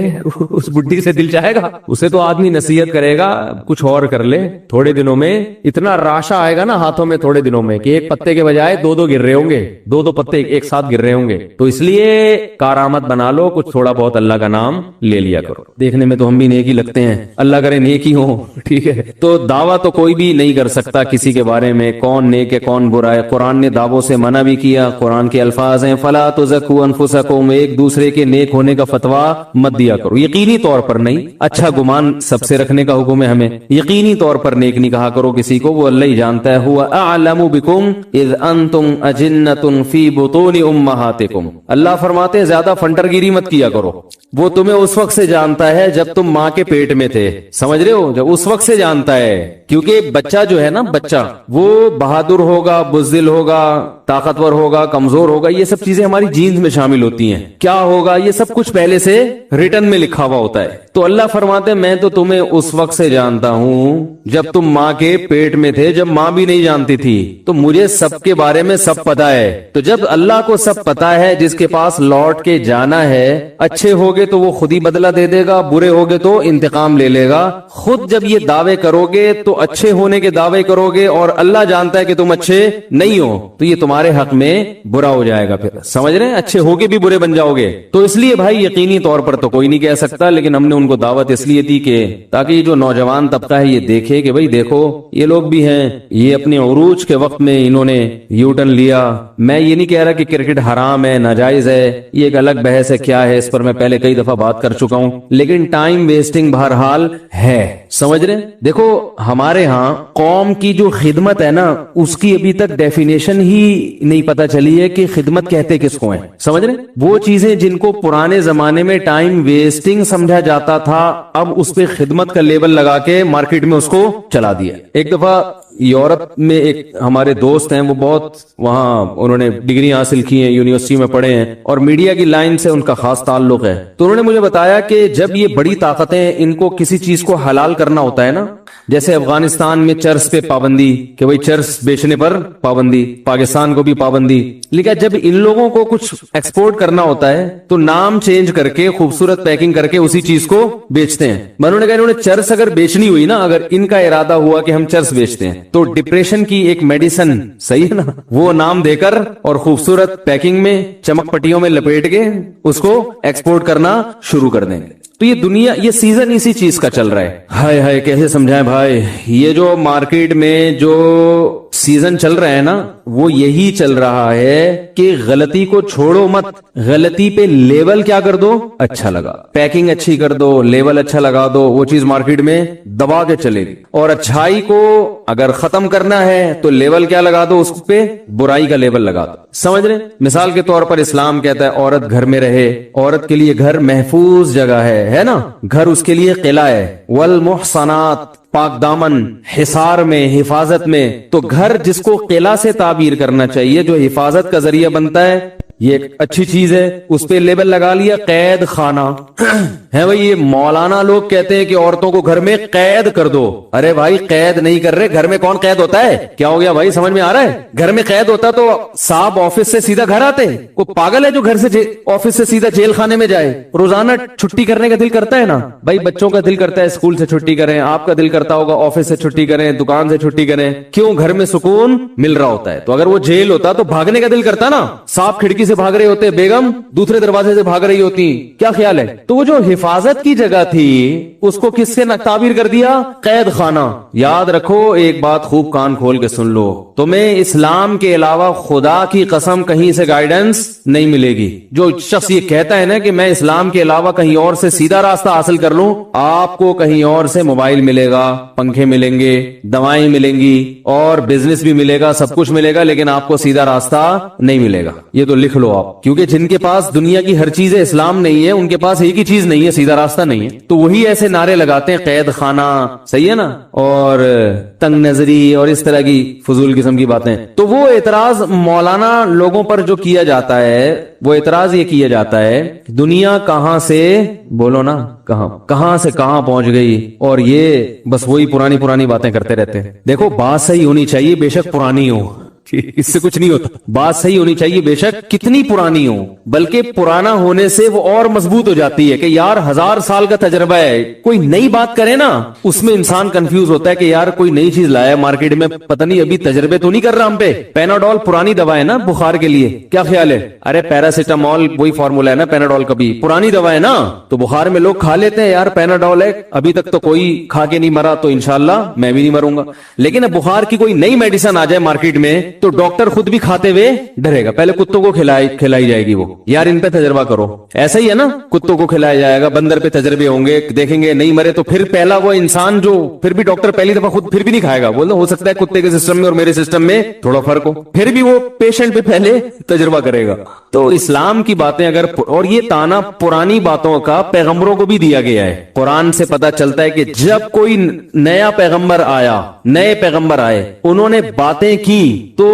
اس بڈھی سے دل چاہے گا؟ اسے تو آدمی نصیحت کرے گا کچھ اور کر لے. تھوڑے دنوں میں اتنا راشا آئے گا نا ہاتھوں میں تھوڑے دنوں میں کہ ایک پتے کے بجائے 2 گر رہے ہوں گے, 2 پتے ایک ساتھ گر رہے ہوں گے. تو اس لیے کارآمد بنا لو, کچھ تھوڑا بہت اللہ کا نام لے لیا کرو. دیکھنے میں تو ہم بھی نیک ہی لگتے ہیں, اللہ کرے نیک ہی ہو, ٹھیک ہے. تو دعویٰ تو کوئی بھی نہیں کر سکتا کسی کے بارے میں کون نیک ہے کون برا ہے. قرآن نے دعووں سے منع بھی کیا. قرآن کے الفاظ ہیں فلا تزکوا انفسکم, ایک دوسرے کے نیک ہونے کا فتویٰ مت دیا کرو. یقینی طور پر نہیں, اچھا گمان سب سے رکھنے کا حکم ہے ہمیں. یقینی طور پر نیک نہیں کہا کرو کسی کو, وہ اللہ ہی جانتا ہے. هو اعلم بكم اذ انتم اجنة في بطون امہاتکم. اللہ فرماتے ہیں زیادہ فنٹر گیری مت کیا کرو. وہ تمہیں اس وقت سے جانتا ہے جب تم ماں کے پیٹ میں تھے. سمجھ رہے ہو, جب اس وقت سے جانتا ہے. کیونکہ بچہ جو ہے نا, بچہ وہ بہادر ہوگا, بزدل ہوگا, طاقتور ہوگا, کمزور ہوگا, یہ سب چیزیں ہماری جینز میں شامل ہوتی ہیں. کیا ہوگا یہ سب کچھ پہلے سے ریٹن میں لکھا ہوا ہوتا ہے. تو اللہ فرماتے ہیں میں تو تمہیں اس وقت سے جانتا ہوں جب تم ماں کے پیٹ میں تھے, جب ماں بھی نہیں جانتی تھی. تو مجھے سب کے بارے میں سب پتا ہے. تو جب اللہ کو سب پتا ہے, جس کے پاس لوٹ کے جانا ہے, اچھے ہوگے تو وہ خود ہی بدلہ دے دے گا, برے ہوگے تو انتقام لے لے گا. خود جب یہ دعوے کرو گے تو اچھے ہونے کے دعوے کرو گے اور اللہ جانتا ہے کہ تم اچھے نہیں ہو, تو یہ تمہارے حق میں برا ہو جائے گا. پھر سمجھ رہے ہیں, اچھے ہوگے بھی برے بن جاؤ گے. تو اس لیے بھائی یقینی طور پر تو کوئی نہیں کہہ سکتا, لیکن ہم نے ان کو دعوت اس لیے دی کہ تاکہ یہ جو نوجوان طبقہ ہے یہ دیکھے کہ بھائی دیکھو یہ لوگ بھی ہیں, یہ اپنے عروج کے وقت میں انہوں نے یو ٹرن لیا. میں یہ نہیں کہہ رہا کہ کرکٹ حرام ہے, ناجائز ہے, یہ ایک الگ بحث ہے کیا ہے, اس پر میں پہلے کئی دفعہ بات کر چکا ہوں. لیکن ٹائم ویسٹنگ بہرحال ہے. سمجھ رہے ہیں, دیکھو ہمارے ہاں قوم کی جو خدمت ہے نا, اس کی ابھی تک ڈیفینیشن ہی نہیں پتا چلی ہے کہ خدمت کہتے کس کو ہیں. سمجھ رہے ہیں, وہ چیزیں جن کو پرانے زمانے میں ٹائم ویسٹنگ سمجھا جاتا تھا, اب اس پہ خدمت کا لیبل لگا کے مارکیٹ میں اس کو چلا دیا. ایک دفعہ یورپ میں ایک ہمارے دوست ہیں, وہ بہت وہاں انہوں نے ڈگری حاصل کی ہیں, یونیورسٹی میں پڑھے ہیں اور میڈیا کی لائن سے ان کا خاص تعلق ہے. تو انہوں نے مجھے بتایا کہ جب یہ بڑی طاقتیں ان کو کسی چیز کو حلال کرنا ہوتا ہے نا, جیسے افغانستان میں چرس پہ پابندی کہ بھئی چرس بیچنے پر پابندی, پاکستان کو بھی پابندی, لیکن جب ان لوگوں کو کچھ ایکسپورٹ کرنا ہوتا ہے تو نام چینج کر کے خوبصورت پیکنگ کر کے اسی چیز کو بیچتے ہیں. انہوں نے کہا انہوں نے چرس اگر بیچنی ہوئی نا, اگر ان کا ارادہ ہوا کہ ہم چرس بیچتے ہیں تو ڈپریشن کی ایک میڈیسن, صحیح ہے نا, وہ نام دے کر اور خوبصورت پیکنگ میں چمک پٹیوں میں لپیٹ کے اس کو ایکسپورٹ کرنا شروع کر دیں گے. تو یہ دنیا, یہ سیزن اسی چیز کا چل رہا ہے. ہائے ہائے کیسے سمجھائیں بھائی, یہ جو مارکیٹ میں جو سیزن چل رہا ہے نا, وہ یہی چل رہا ہے کہ غلطی کو چھوڑو مت, غلطی پہ لیبل کیا کر دو, اچھا لگا, پیکنگ اچھی کر دو, لیبل اچھا لگا دو, وہ چیز مارکیٹ میں دبا کے چلے گی. اور اچھائی کو اگر ختم کرنا ہے تو لیبل کیا لگا دو, اس پہ برائی کا لیبل لگا دو. سمجھ رہے, مثال کے طور پر اسلام کہتا ہے عورت گھر میں رہے, عورت کے لیے گھر محفوظ جگہ ہے نا, گھر اس کے لیے قلعہ ہے. والمحصنات, پاک دامن, حصار میں, حفاظت میں. تو گھر جس کو قلعہ سے تعبیر کرنا چاہیے, جو حفاظت کا ذریعہ بنتا ہے, یہ ایک اچھی چیز ہے، اس پہ لیبل لگا لیا قید خانہ ہے بھائی. یہ مولانا لوگ کہتے ہیں کہ عورتوں کو گھر میں قید کر دو. ارے بھائی قید نہیں کر رہے، گھر میں کون قید ہوتا ہے؟ کیا ہو گیا بھائی، سمجھ میں آ رہا ہے؟ گھر میں قید ہوتا تو صاحب آفس سے سیدھا گھر آتے. کوئی پاگل ہے جو گھر سے آفس سے سیدھا جیل خانے میں جائے؟ روزانہ چھٹی کرنے کا دل کرتا ہے نا بھائی. بچوں کا دل کرتا ہے اسکول سے چھٹی کریں، آپ کا دل کرتا ہوگا آفس سے چھٹی کریں، دکان سے چھٹی کریں. کیوں؟ گھر میں سکون مل رہا ہوتا ہے. تو اگر وہ جیل ہوتا تو بھاگنے کا دل کرتا نا. صاحب کھڑکی سے بھاگ رہے ہوتے، بیگم دوسرے دروازے سے بھاگ رہی ہوتی. کیا خیال ہے؟ تو وہ جو حفاظت کی جگہ تھی اس کو کس سے تعبیر کر دیا؟ قید خانہ. یاد رکھو ایک بات، خوب کان کھول کے سن لو، تمہیں اسلام کے علاوہ خدا کی قسم کہیں سے گائیڈنس نہیں ملے گی. جو شخص یہ کہتا ہے نا کہ میں اسلام کے علاوہ کہیں اور سے سیدھا راستہ حاصل کر لوں، آپ کو کہیں اور سے موبائل ملے گا، پنکھے ملیں گے، دوائیں ملیں گی اور بزنس بھی ملے گا، سب کچھ ملے گا، لیکن آپ کو سیدھا راستہ نہیں ملے گا. یہ تو لکھ لو آپ، کیونکہ جن کے پاس دنیا کی ہر چیز اسلام نہیں ہے ان کے پاس ایک ہی چیز نہیں ہے، سیدھا راستہ نہیں ہے. تو وہی ایسے نعرے لگاتے ہیں قید خانہ، صحیح ہے نا، اور تنگ نظری اور اس طرح کی فضول قسم کی باتیں. تو وہ اعتراض مولانا لوگوں پر جو کیا جاتا ہے، وہ اعتراض یہ کیا جاتا ہے دنیا کہاں سے، بولو نا، کہاں سے کہاں پہنچ گئی، اور یہ بس وہی پرانی باتیں کرتے رہتے ہیں. دیکھو بات صحیح ہونی چاہیے، بے شک پرانی ہو، اس سے کچھ نہیں ہوتا. بات صحیح ہونی چاہیے بے شک کتنی پرانی ہو، بلکہ پرانا ہونے سے وہ اور مضبوط ہو جاتی ہے کہ یار 1000 سال کا تجربہ ہے. کوئی نئی بات کرے نا اس میں انسان کنفیوز ہوتا ہے کہ یار کوئی نئی چیز لایا مارکیٹ میں، پتہ نہیں ابھی تجربے تو نہیں کر رہا ہم پہ. پیناڈول پرانی دوا ہے نا بخار کے لیے، کیا خیال ہے؟ ارے پیراسیٹامول وہی فارمولا ہے نا پیناڈول کا بھی، پرانی دوا ہے نا. تو بخار میں لوگ کھا لیتے ہیں یار پیناڈول ہے، ابھی تک تو کوئی کھا کے نہیں مرا، تو انشاءاللہ میں بھی نہیں مروں گا. لیکن اب بخار کی کوئی نئی میڈیسن آ جائے مارکیٹ میں تو ڈاکٹر خود بھی کھاتے ہوئے ڈرے گا. پہلے کتوں کو کھلائی جائے گی، وہ یار ان پہ تجربہ کرو. ایسا ہی ہے نا، کتوں کو کھلایا جائے گا، بندر پہ تجربے ہوں گے، دیکھیں گے نہیں مرے تو پھر پہلا وہ انسان جو پھر بھی ڈاکٹر پہلی دفعہ خود پھر بھی نہیں کھائے گا، بولنا ہو سکتا ہے کتے کے سسٹم میں اور میرے سسٹم میں تھوڑا فرق ہو، پھر بھی وہ پیشنٹ پہ پہلے تجربہ کرے گا. تو اسلام کی باتیں اگر، اور یہ تانا پرانی باتوں کا پیغمبروں کو بھی دیا گیا ہے. قرآن سے پتا چلتا ہے کہ جب کوئی نیا پیغمبر آیا، نئے پیغمبر آئے، انہوں نے باتیں کی تو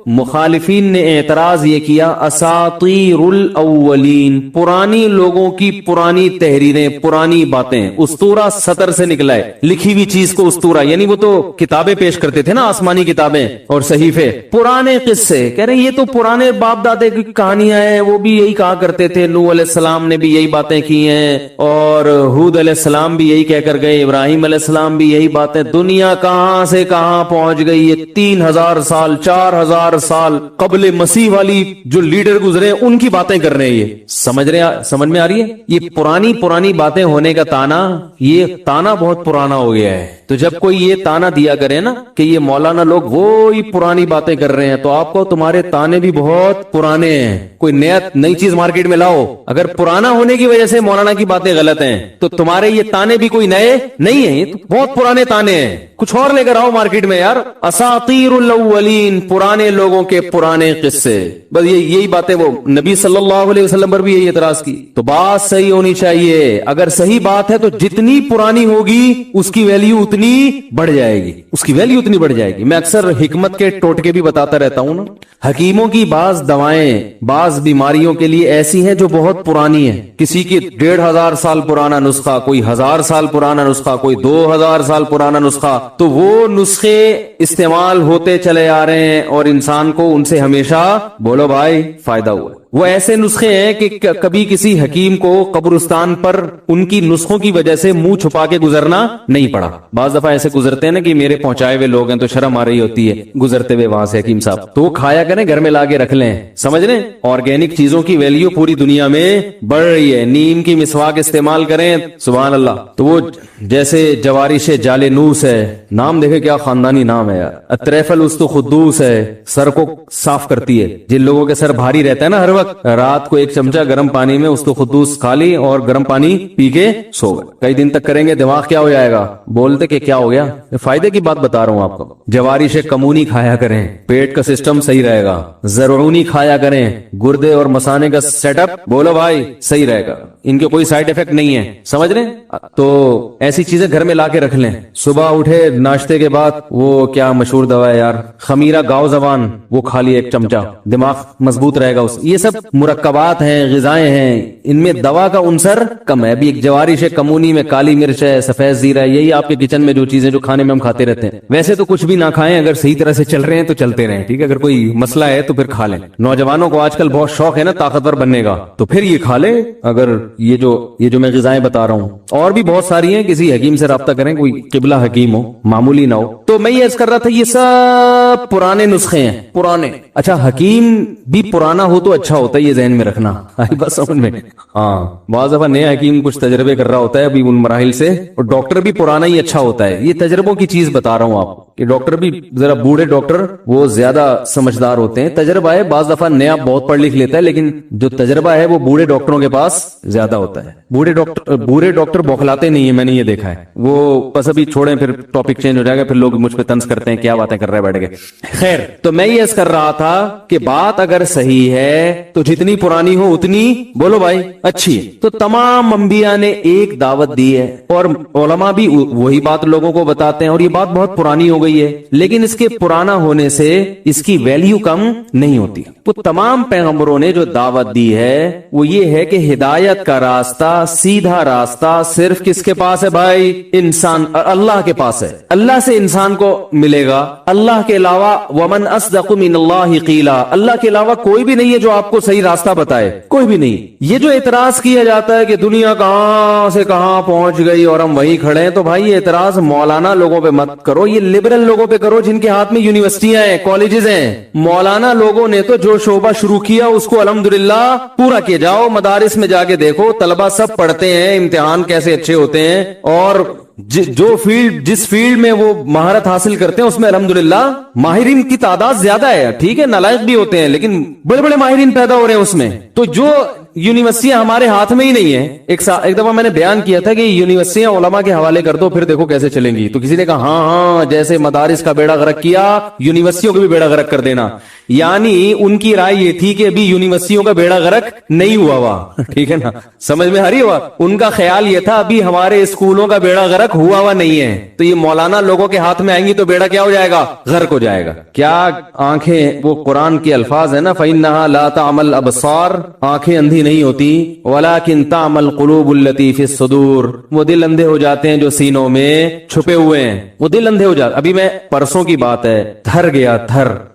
مخالفین نے اعتراض یہ کیا اساطیر الاولین، پرانی لوگوں کی پرانی تحریریں، پرانی باتیں. اسطورہ سطر سے نکلا ہے، لکھی ہوئی چیز کو اسطورہ، یعنی وہ تو کتابیں پیش کرتے تھے نا، آسمانی کتابیں اور صحیفے. پرانے قصے کہہ رہے ہیں یہ تو پرانے باپ دادے کی کہانیاں ہیں، وہ بھی یہی کہا کرتے تھے، نوح علیہ السلام نے بھی یہی باتیں کی ہیں اور ہود علیہ السلام بھی یہی کہہ کر گئے، ابراہیم علیہ السلام بھی یہی باتیں. دنیا کہاں سے کہاں پہنچ گئی، یہ 3000 سال 4000 سال قبل مسیح والی جو لیڈر گزرے ان کی باتیں کر رہے ہیں. یہ سمجھ میں آ رہی ہے؟ یہ پرانی باتیں ہونے کا تانا، یہ تانا بہت پرانا ہو گیا ہے. تو جب کوئی یہ تانا دیا کرے نا کہ یہ مولانا لوگ وہی پرانی باتیں کر رہے ہیں، تو آپ کو تمہارے تانے بھی بہت پرانے ہیں. کوئی نئی چیز مارکیٹ میں لاؤ، اگر پرانا ہونے کی وجہ سے مولانا کی باتیں غلط ہیں تو تمہارے یہ تانے بھی کوئی نئے نہیں ہیں، یہ تو بہت پرانے تانے ہیں. کچھ اور لے کر آؤ مارکیٹ میں یار. اساطیر الاولین، پرانے لوگوں کے پرانے قصے. بس یہی باتیں، وہ نبی صلی اللہ علیہ وسلم پر بھی یہی اعتراض کی. تو بات صحیح ہونی چاہیے، اگر صحیح بات ہے تو جتنی پرانی ہوگی اس کی ویلیو اتنی بڑھ جائے گی، اس کی ویلیو اتنی بڑھ جائے گی. میں اکثر حکمت کے ٹوٹکے بھی بتاتا رہتا ہوں نا. حکیموں کی بعض دوائیں بعض بیماریوں کے لیے ایسی ہیں جو بہت پرانی ہیں. کسی کی 1500 سال پرانا نسخہ، کوئی 1000 سال پرانا نسخہ، کوئی 2000 سال پرانا نسخہ، تو وہ نسخے استعمال ہوتے چلے آ رہے ہیں اور انسان کو ان سے ہمیشہ، بولو بھائی، فائدہ ہوا. وہ ایسے نسخے ہیں کہ کبھی کسی حکیم کو قبرستان پر ان کی نسخوں کی وجہ سے منہ چھپا کے گزرنا نہیں پڑا. بعض دفعہ ایسے گزرتے ہیں نا کہ میرے پہنچائے ہوئے لوگ ہیں تو شرم آ رہی ہوتی ہے گزرتے ہوئے وہاں سے حکیم صاحب، تو وہ کھایا کریں، گھر میں لا کے رکھ لیں. سمجھ لیں آرگینک چیزوں کی ویلیو پوری دنیا میں بڑھ رہی ہے. نیم کی مسواک استعمال کریں، سبحان اللہ. تو وہ جیسے جوارش جالنوس ہے، نام دیکھے کیا خاندانی نام ہے یار. اطریفل الخدوس ہے، سر کو صاف کرتی ہے. جن لوگوں کے سر بھاری رہتا ہے نا، ہر وقت رات کو 1 چمچہ گرم پانی میں الخدوس کھا لی اور گرم پانی پی کے سو گئے. کئی دن تک کریں گے دماغ کیا ہو جائے گا، بولتے کہ کیا ہو گیا. فائدے کی بات بتا رہا ہوں آپ کو. جوارش کمونی کھایا کریں، پیٹ کا سسٹم صحیح رہے گا. زرعونی کھایا کریں، گردے اور مثانے کا سیٹ اپ، بولو بھائی، صحیح رہے گا. ان کے کوئی سائڈ افیکٹ نہیں ہے, سمجھ رہے ہیں؟ تو ایسی چیزیں گھر میں لا کے رکھ لیں. صبح اٹھے ناشتے کے بعد وہ کیا مشہور دوا ہے یار, خمیرہ گاؤ زبان, وہ کھا لی ایک چمچہ, دماغ مضبوط رہے گا. یہ سب مرکبات ہیں, غذائیں ہیں, ان میں دوا کا عنصر کم ہے. ابھی ایک جوارش ہے کمونی میں, کالی مرچ ہے, سفید زیرہ ہے, یہی آپ کے کچن میں جو چیزیں جو کھانے میں ہم کھاتے رہتے ہیں. ویسے تو کچھ بھی نہ کھائیں, اگر صحیح طرح سے چل رہے ہیں تو چلتے رہیں, ٹھیک ہے. اگر کوئی مسئلہ ہے تو پھر کھا لیں. نوجوانوں کو آج کل بہت شوق ہے نا طاقتور بننے کا, تو پھر یہ کھا لیں. اگر یہ جو میں غذائیں بتا رہا ہوں, اور بھی بہت ساری ہیں, کسی حکیم سے رابطہ کریں, کوئی قبلہ حکیم ہو, معمولی نہ ہو. تو میں یہ عرض کر رہا تھا یہ سب پرانے نسخے ہیں, پرانے. اچھا حکیم بھی پرانا ہو تو اچھا ہوتا ہے, یہ ذہن میں رکھنا, بس سمجھ میں. ہاں بعض دفعہ نیا حکیم کچھ تجربے کر رہا ہوتا ہے ابھی ان مراحل سے, اور ڈاکٹر بھی پرانا ہی اچھا ہوتا ہے. یہ تجربوں کی چیز بتا رہا ہوں آپ کو کہ ڈاکٹر بھی ذرا بوڑھے ڈاکٹر وہ زیادہ سمجھدار ہوتے ہیں. تجربہ ہے, بعض دفعہ نیا بہت پڑھ لکھ لیتا ہے, لیکن جو تجربہ ہے وہ بوڑھے ڈاکٹروں کے پاس زیادہ ہوتا ہے. بوڑھے ڈاکٹر بوکھلاتے نہیں ہیں, میں نے یہ دیکھا ہے. وہ بس ابھی چھوڑیں, پھر ٹاپک چینج ہو جائے گا, پھر لوگ مجھ پہ طنز کرتے ہیں کیا باتیں کر رہے بیٹھ گئے. خیر, تو میں یہ عرض کر رہا تھا کہ بات اگر صحیح ہے تو جتنی پرانی ہو اتنی بولو بھائی اچھی ہے. تو تمام انبیاء نے ایک دعوت دی ہے, اور علماء بھی وہی بات لوگوں کو بتاتے ہیں, اور یہ بات بہت پرانی ہو گئی ہے, لیکن اس کے پرانا ہونے سے اس کی ویلیو کم نہیں ہوتی. وہ تمام پیغمبروں نے جو دعوت دی ہے وہ یہ ہے کہ ہدایت کا راستہ, سیدھا راستہ صرف کس کے پاس ہے بھائی؟ انسان, اللہ کے پاس ہے. اللہ سے انسان کو ملے گا, اللہ کے علاوہ ومن اصدق من اللہ قیلا, اللہ کے علاوہ کوئی بھی نہیں ہے جو آپ کو صحیح راستہ بتائے, کوئی بھی نہیں. یہ جو اعتراض کیا جاتا ہے کہ دنیا کہاں سے کہاں پہنچ گئی اور ہم وہیں کھڑے ہیں, تو بھائی یہ اعتراض مولانا لوگوں پہ مت کرو, یہ لبرل لوگوں پہ کرو جن کے ہاتھ میں یونیورسٹیاں ہیں, کالجز ہیں. مولانا لوگوں نے تو جو شعبہ شروع کیا اس کو الحمدللہ پورا کیے جاؤ. مدارس میں جا کے دیکھو, طلبہ سب پڑھتے ہیں, امتحان کیسے اچھے ہوتے ہیں, اور جس فیلڈ میں وہ مہارت حاصل کرتے ہیں اس میں الحمدللہ ماہرین کی تعداد زیادہ ہے. ٹھیک ہے نالائق بھی ہوتے ہیں, لیکن بڑے بڑے ماہرین پیدا ہو رہے ہیں اس میں. تو جو یونیورسٹیاں ہمارے ہاتھ میں ہی نہیں ہیں, ایک دفعہ میں نے بیان کیا تھا کہ یونیورسٹیاں علماء کے حوالے کر دو, پھر دیکھو کیسے چلیں گی. تو کسی نے کہا ہاں جیسے مدارس کا بیڑا غرق کیا یونیورسٹیوں کا بھی بیڑا غرق کر دینا. یعنی ان کی رائے یہ تھی کہ ابھی یونیورسٹیوں کا بیڑا غرق نہیں ہوا ہوا, ٹھیک ہے نا, سمجھ میں آ رہی ہوا. ان کا خیال یہ تھا ابھی ہمارے اسکولوں کا بیڑا غرق ہوا ہوا نہیں ہے, تو یہ مولانا لوگوں کے ہاتھ میں آئیں گی تو بیڑا کیا ہو جائے گا؟ غرق ہو جائے گا. کیا آنکھیں, وہ قرآن کے الفاظ ہیں نا, فَإِنَّهَا لَا تَعْمَى الْأَبْصَارُ, آنکھیں اندھی نہیں ہوتی, وَلَكِن تَعْمَى الْقُلُوبُ الَّتِي فِي الصُّدُورِ, وہ دل اندھے ہو جاتے ہیں جو سینوں میں چھپے ہوئے ہیں, وہ دل اندھے ہو جاتے. ابھی میں پرسوں کی بات ہے,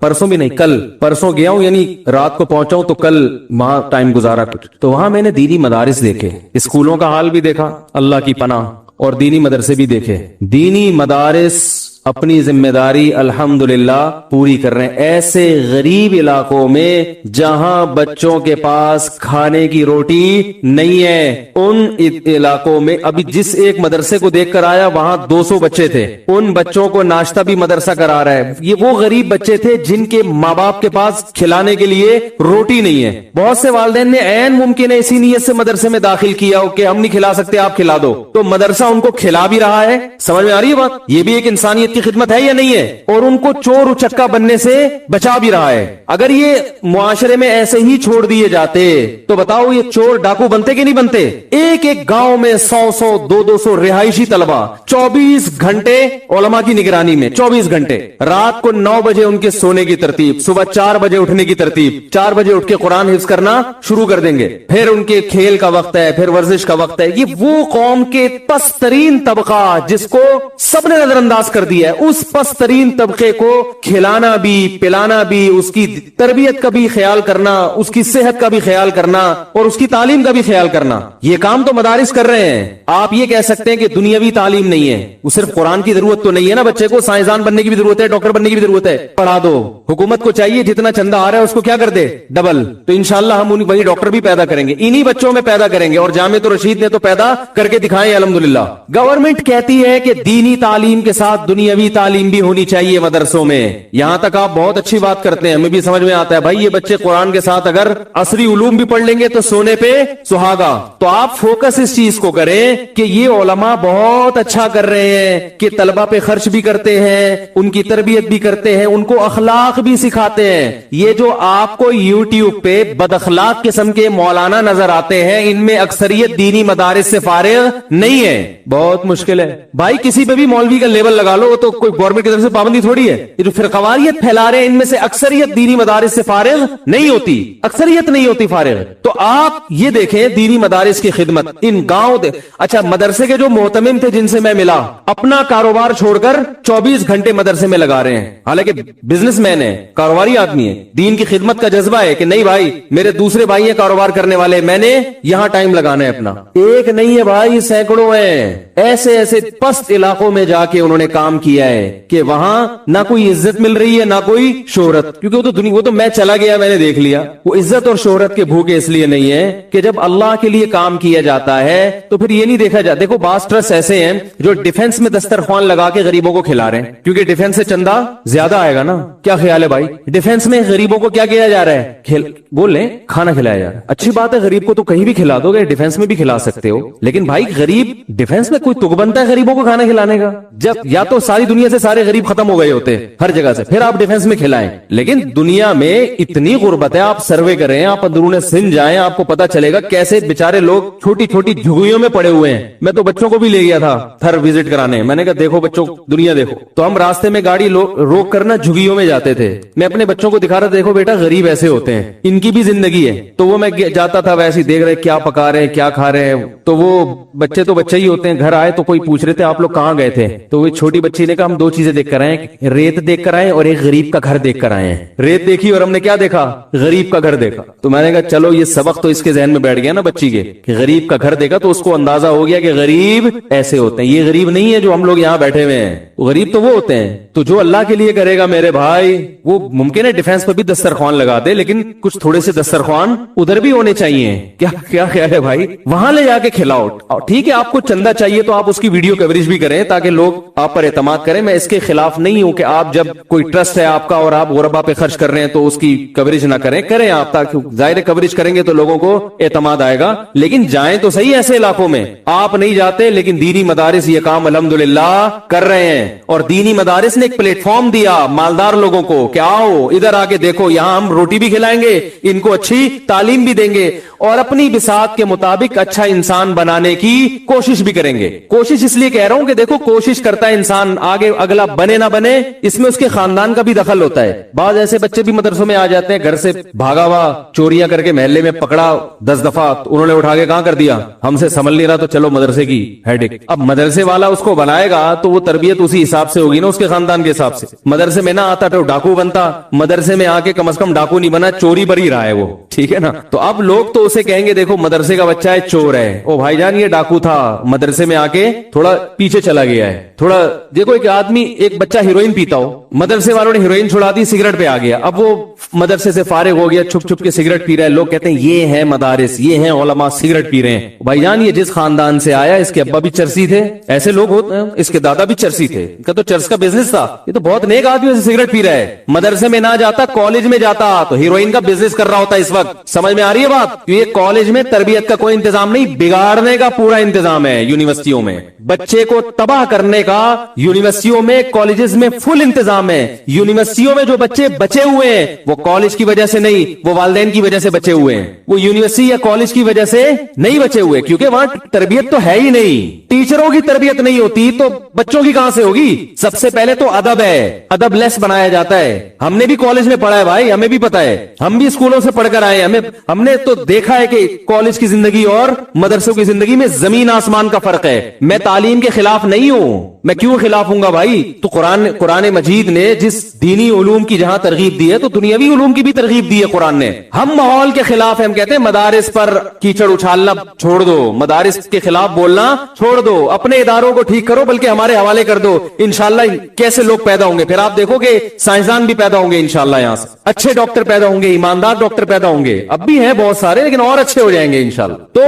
پرسوں بھی نہیں کل, پرسوں گیا ہوں, یعنی رات کو پہنچا ہوں, تو کل وہاں ٹائم گزارا کچھ, تو وہاں میں نے دینی مدارس دیکھے, اسکولوں کا حال بھی دیکھا, اللہ کی پناہ, اور دینی مدرسے بھی دیکھے. دینی مدارس اپنی ذمہ داری الحمدللہ پوری کر رہے ہیں. ایسے غریب علاقوں میں جہاں بچوں کے پاس کھانے کی روٹی نہیں ہے, ان علاقوں میں ابھی جس ایک مدرسے کو دیکھ کر آیا وہاں 200 بچے تھے, ان بچوں کو ناشتہ بھی مدرسہ کرا رہا ہے. یہ وہ غریب بچے تھے جن کے ماں باپ کے پاس کھلانے کے لیے روٹی نہیں ہے. بہت سے والدین نے عین ممکن ہے اسی نیت سے مدرسے میں داخل کیا ہو کہ ہم نہیں کھلا سکتے آپ کھلا دو, تو مدرسہ ان کو کھلا بھی رہا ہے. سمجھ میں آ رہی ہے بات؟ یہ بھی ایک انسانیت کی خدمت ہے یا نہیں ہے؟ اور ان کو چور اچکا بننے سے بچا بھی رہا ہے. اگر یہ معاشرے میں ایسے ہی چھوڑ دیے جاتے تو بتاؤ یہ چور ڈاکو بنتے کہ نہیں بنتے؟ ایک ایک گاؤں میں 100 200 رہائشی طلبہ 24 گھنٹے علماء کی نگرانی میں, 24 گھنٹے, رات کو 9 بجے ان کے سونے کی ترتیب, صبح 4 بجے اٹھنے کی ترتیب, 4 بجے اٹھ کے قرآن حفظ کرنا شروع کر دیں گے, پھر ان کے کھیل کا وقت ہے, پھر ورزش کا وقت ہے. یہ وہ قوم کے پست ترین طبقہ جس کو سب نے نظر انداز کر دیا ہے, اس پست ترین طبقے کو کھلانا بھی پلانا بھی, اس کی تربیت کا بھی خیال کرنا, اس کی صحت کا بھی خیال کرنا, اور اس کی تعلیم کا بھی خیال کرنا, یہ کام تو مدارس کر رہے ہیں. آپ یہ کہہ سکتے ہیں کہ دنیاوی تعلیم نہیں ہے, وہ صرف قرآن کی ضرورت تو نہیں ہے نا, بچے کو سائنسدان بننے کی بھی ضرورت ہے, ڈاکٹر بننے کی بھی ضرورت ہے, پڑھا دو. حکومت کو چاہیے جتنا چندہ آ رہا ہے اس کو کیا کر دے, ڈبل, تو انشاءاللہ ہم وہی ڈاکٹر بھی پیدا کریں گے, انہی بچوں میں پیدا کریں گے, اور جامعۃ الرشید نے تو پیدا کر کے دکھائے الحمدللہ. گورنمنٹ کہتی ہے کہ دینی تعلیم کے ساتھ دنیاوی دنیاوی تعلیم بھی ہونی چاہیے مدرسوں میں. یہاں تک آپ بہت اچھی بات کرتے ہیں, ہمیں بھی سمجھ میں آتا ہے بھائی یہ بچے قرآن کے ساتھ اگر عصری علوم بھی پڑھ لیں گے تو سونے پہ سہاگا. تو آپ فوکس اس چیز کو کریں کہ یہ علماء بہت اچھا کر رہے ہیں کہ طلبہ پہ خرچ بھی کرتے ہیں, ان کی تربیت بھی کرتے ہیں, ان کو اخلاق بھی سکھاتے ہیں. یہ جو آپ کو یوٹیوب پہ بد اخلاق قسم کے مولانا نظر آتے ہیں, ان میں اکثریت دینی مدارس سے فارغ نہیں ہے. بہت مشکل ہے بھائی, کسی پہ بھی مولوی کا لیبل لگا لو تو کوئی گورنمنٹ کی طرف سے پابندی تھوڑی ہے. یہ جو فرقواریت پھیلا رہے ہیں ان میں سے اکثریت دینی مدارس سے فارغ نہیں ہوتی, اکثریت نہیں ہوتی فارغ. تو آپ یہ دیکھیں دینی مدارس کی خدمت ان گاؤں اچھا مدرسے کے جو محتمم تھے جن سے میں ملا, اپنا کاروبار چھوڑ کر 24 گھنٹے مدرسے میں لگا رہے ہیں. حالانکہ بزنس مین ہے, کاروباری آدمی ہے, دین کی خدمت کا جذبہ ہے کہ نہیں بھائی میرے دوسرے بھائی ہیں کاروبار کرنے والے, میں نے یہاں ٹائم لگانا ہے اپنا. ایک نہیں ہے بھائی, سینکڑوں ہیں. ایسے ایسے پست علاقوں میں جا کے انہوں نے کام کیا ہے کہ وہاں نہ کوئی عزت مل رہی ہے نہ کوئی شہرت, کیونکہ وہ تو میں چلا گیا, میں نے دیکھ لیا. وہ عزت اور شہرت کے بھوکے اس لیے نہیں ہے کہ جب اللہ کے لیے کام کیا جاتا ہے تو پھر یہ نہیں دیکھا جاتا. دیکھو بعض ٹرسٹ ایسے ہیں جو ڈیفنس میں دسترخوان لگا کے غریبوں کو کھلا رہے ہیں, کیونکہ ڈیفنس سے چندہ زیادہ آئے گا نا. کیا خیال ہے بھائی, ڈیفنس میں غریبوں کو کیا کیا جا رہا ہے, بول لیں کھانا کھلایا جا رہا ہے. اچھی بات ہے, غریب کو تو کہیں بھی کھلا دو گے, ڈیفنس میں بھی کھلا سکتے ہو, لیکن بھائی غریب ڈیفنس میں کوئی تک بنتا ہے غریبوں کو کھانا کھلانے کا؟ جب یا تو ساری دنیا سے سارے غریب ختم ہو گئے ہوتے ہر جگہ سے, پھر آپ ڈیفنس میں کھلائیں. لیکن دنیا میں اتنی غربت ہے, آپ سروے کریں, آپ اندرون سندھ جائیں, آپ کو پتا چلے گا کیسے بیچارے لوگ چھوٹی چھوٹی جھگیوں میں پڑے ہوئے ہیں. میں تو بچوں کو بھی لے گیا تھا تھر وزٹ کرانے, میں نے کہا دیکھو بچوں دنیا دیکھو. تو ہم راستے میں گاڑی روک کرنا جھگیوں میں جاتے تھے, میں اپنے بچوں کو دکھا رہا تھا دیکھو بیٹا غریب ایسے ہوتے ہیں, ان کی بھی زندگی ہے. تو وہ میں جاتا تھا ویسے دیکھ رہے کیا پکا رہے ہیں کیا کھا رہے ہیں. تو وہ بچے تو بچے ہی ہوتے ہیں, گھر آئے تو کوئی پوچھ رہے تھے آپ لوگ کہاں گئے تھے, تو وہ چھوٹی بچی نے کہا ہم 2 چیزیں دیکھ کر آئے, ریت دیکھ کر آئے اور ایک غریب کا گھر دیکھ کر آئے ہیں. ریت دیکھی اور ہم نے کیا دیکھا, غریب کا گھر دیکھا. تو میں نے کہا چلو یہ سبق تو اس کے ذہن میں بیٹھ گیا نا بچی کے, کہ غریب کا گھر دیکھا تو اس کو اندازہ ہو گیا کہ غریب ایسے ہوتے ہیں. یہ غریب نہیں ہے جو ہم لوگ یہاں بیٹھے ہوئے ہیں, غریب تو وہ ہوتے ہیں. تو جو اللہ کے لیے کرے گا میرے بھائی, وہ ممکن ہے ڈیفنس پہ بھی دسترخوان لگا دے, لیکن کچھ تھوڑے سے دسترخوان ادھر بھی ہونے چاہیے. کیا خیال ہے بھائی, وہاں لے جا کے کھلاؤ. ٹھیک ہے آپ کو چندہ چاہیے تو آپ اس کی ویڈیو کوریج بھی کریں تاکہ لوگ آپ پر اعتماد کریں. میں اس کے خلاف نہیں ہوں کہ آپ جب کوئی ٹرسٹ ہے آپ کا اور آپ غربا پہ خرچ کر رہے ہیں تو اس کی کوریج نہ کریں آپ, تاکہ ظاہر کوریج کریں گے تو لوگوں کو اعتماد آئے گا. لیکن جائیں تو صحیح ایسے علاقوں میں. آپ نہیں جاتے لیکن دینی مدارس یہ کام الحمدللہ کر رہے ہیں, اور دینی مدارس نے ایک پلیٹ فارم دیا مالدار لوگوں کو کہ آؤ ادھر آ کے دیکھو, یہاں ہم روٹی بھی کھلائیں گے, ان کو اچھی تعلیم بھی دیں گے, اور اپنی بساط کے مطابق اچھا انسان بنانے کی کوشش بھی کریں گے. کوشش اس لیے کہہ رہا ہوں کہ دیکھو کوشش کرتا ہے انسان, آگے اگلا بنے نہ بنے اس میں اس کے خاندان کا بھی دخل ہوتا ہے. بعض ایسے بچے بھی مدرسوں میں آ جاتے ہیں, گھر سے بھاگا ہوا چوریاں کر کے محلے میں پکڑا 10 دفعہ, انہوں نے اٹھا کے کہاں کر دیا, ہم سے سنبھل نہیں رہا تو چلو مدرسے کی ہیڈک. اب مدرسے والا اس کو بنائے گا تو وہ تربیت اسی حساب سے ہوگی نا, اس کے خاندان کے حساب سے. مدرسے میں نہ آتا تو ڈاکو بنتا, مدرسے میں آ کے کم از کم ڈاکو نہیں بنا, چوری بری رہا ہے وہ, ٹھیک ہے نا. تو اب لوگ تو اسے کہیں گے دیکھو مدرسے کا بچہ ہے چور ہے, او بھائی جان یہ ڈاکو تھا, مدرسے میں آ کے تھوڑا پیچھے چلا گیا ہے. تھوڑا دیکھو ایک آدمی ایک بچہ ہیروئن پیتا ہو, مدرسے والوں نے ہیروئن چھڑا دی, سگریٹ پہ آ گیا, اب وہ مدرسے سے فارغ ہو گیا, چھپ چھپ کے سگریٹ پی رہا ہے. لوگ کہتے ہیں یہ ہے مدارس, یہ ہیں علماء سگریٹ پی رہے ہیں. بھائی جان یہ جس خاندان سے آیا اس کے ابا بھی چرسی تھے, ایسے لوگ ہوتے ہیں, اس کے دادا بھی چرسی تھے, ان کا تو چرس کا بزنس تھا. یہ تو بہت نیک آدمی سے سگریٹ پی رہا ہے, مدرسے میں نہ جاتا کالج میں جاتا تو ہیروئن کا بزنس کر رہا ہوتا اس وقت. سمجھ میں آ رہی ہے بات؟ یہ کالج میں تربیت کا کوئی انتظام نہیں, بگاڑنے کا پورا انتظام ہے. یونیورسٹیوں میں بچے کو تباہ کرنے کا, یونیورسٹیوں میں کالجز میں فل انتظام ہے. یونیورسٹیوں میں جو بچے بچے ہوئے ہیں وہ کالج کی وجہ سے نہیں, وہ والدین کی وجہ سے بچے ہوئے ہیں, وہ یونیورسٹی یا کالج کی وجہ سے نہیں بچے ہوئے, کیونکہ وہاں تربیت تو ہے ہی نہیں. ٹیچروں کی تربیت نہیں ہوتی تو بچوں کی کہاں سے ہوگی؟ سب سے پہلے تو ادب ہے, ادب لیس بنایا جاتا ہے. ہم نے بھی کالج میں پڑھا ہے بھائی, ہمیں بھی پتا ہے, ہم بھی اسکولوں سے پڑھ کر آئے ہیں, ہم نے تو دیکھا ہے کہ کالج کی زندگی اور مدرسوں کی زندگی میں زمین آسمان کا فرق ہے. میں تعلیم کے خلاف نہیں ہوں, میں کیوں خلاف ہوں گا بھائی؟ تو قرآن مجید نے جس دینی علوم کی جہاں ترغیب دی ہے تو دنیاوی علوم کی بھی ترغیب دی ہے قرآن نے. ہم ماحول کے خلاف ہیں, ہم کہتے ہیں مدارس پر کیچڑ اچھالنا چھوڑ دو, مدارس کے خلاف بولنا چھوڑ دو, اپنے اداروں کو ٹھیک کرو, بلکہ ہمارے حوالے کر دو. انشاءاللہ کیسے لوگ پیدا ہوں گے, پھر آپ دیکھو کہ سائنسدان بھی پیدا ہوں گے انشاءاللہ, یہاں سے اچھے ڈاکٹر پیدا ہوں گے, ایماندار ڈاکٹر پیدا ہوں گے. اب بھی ہیں بہت سارے لیکن اور اچھے ہو جائیں گے انشاءاللہ. تو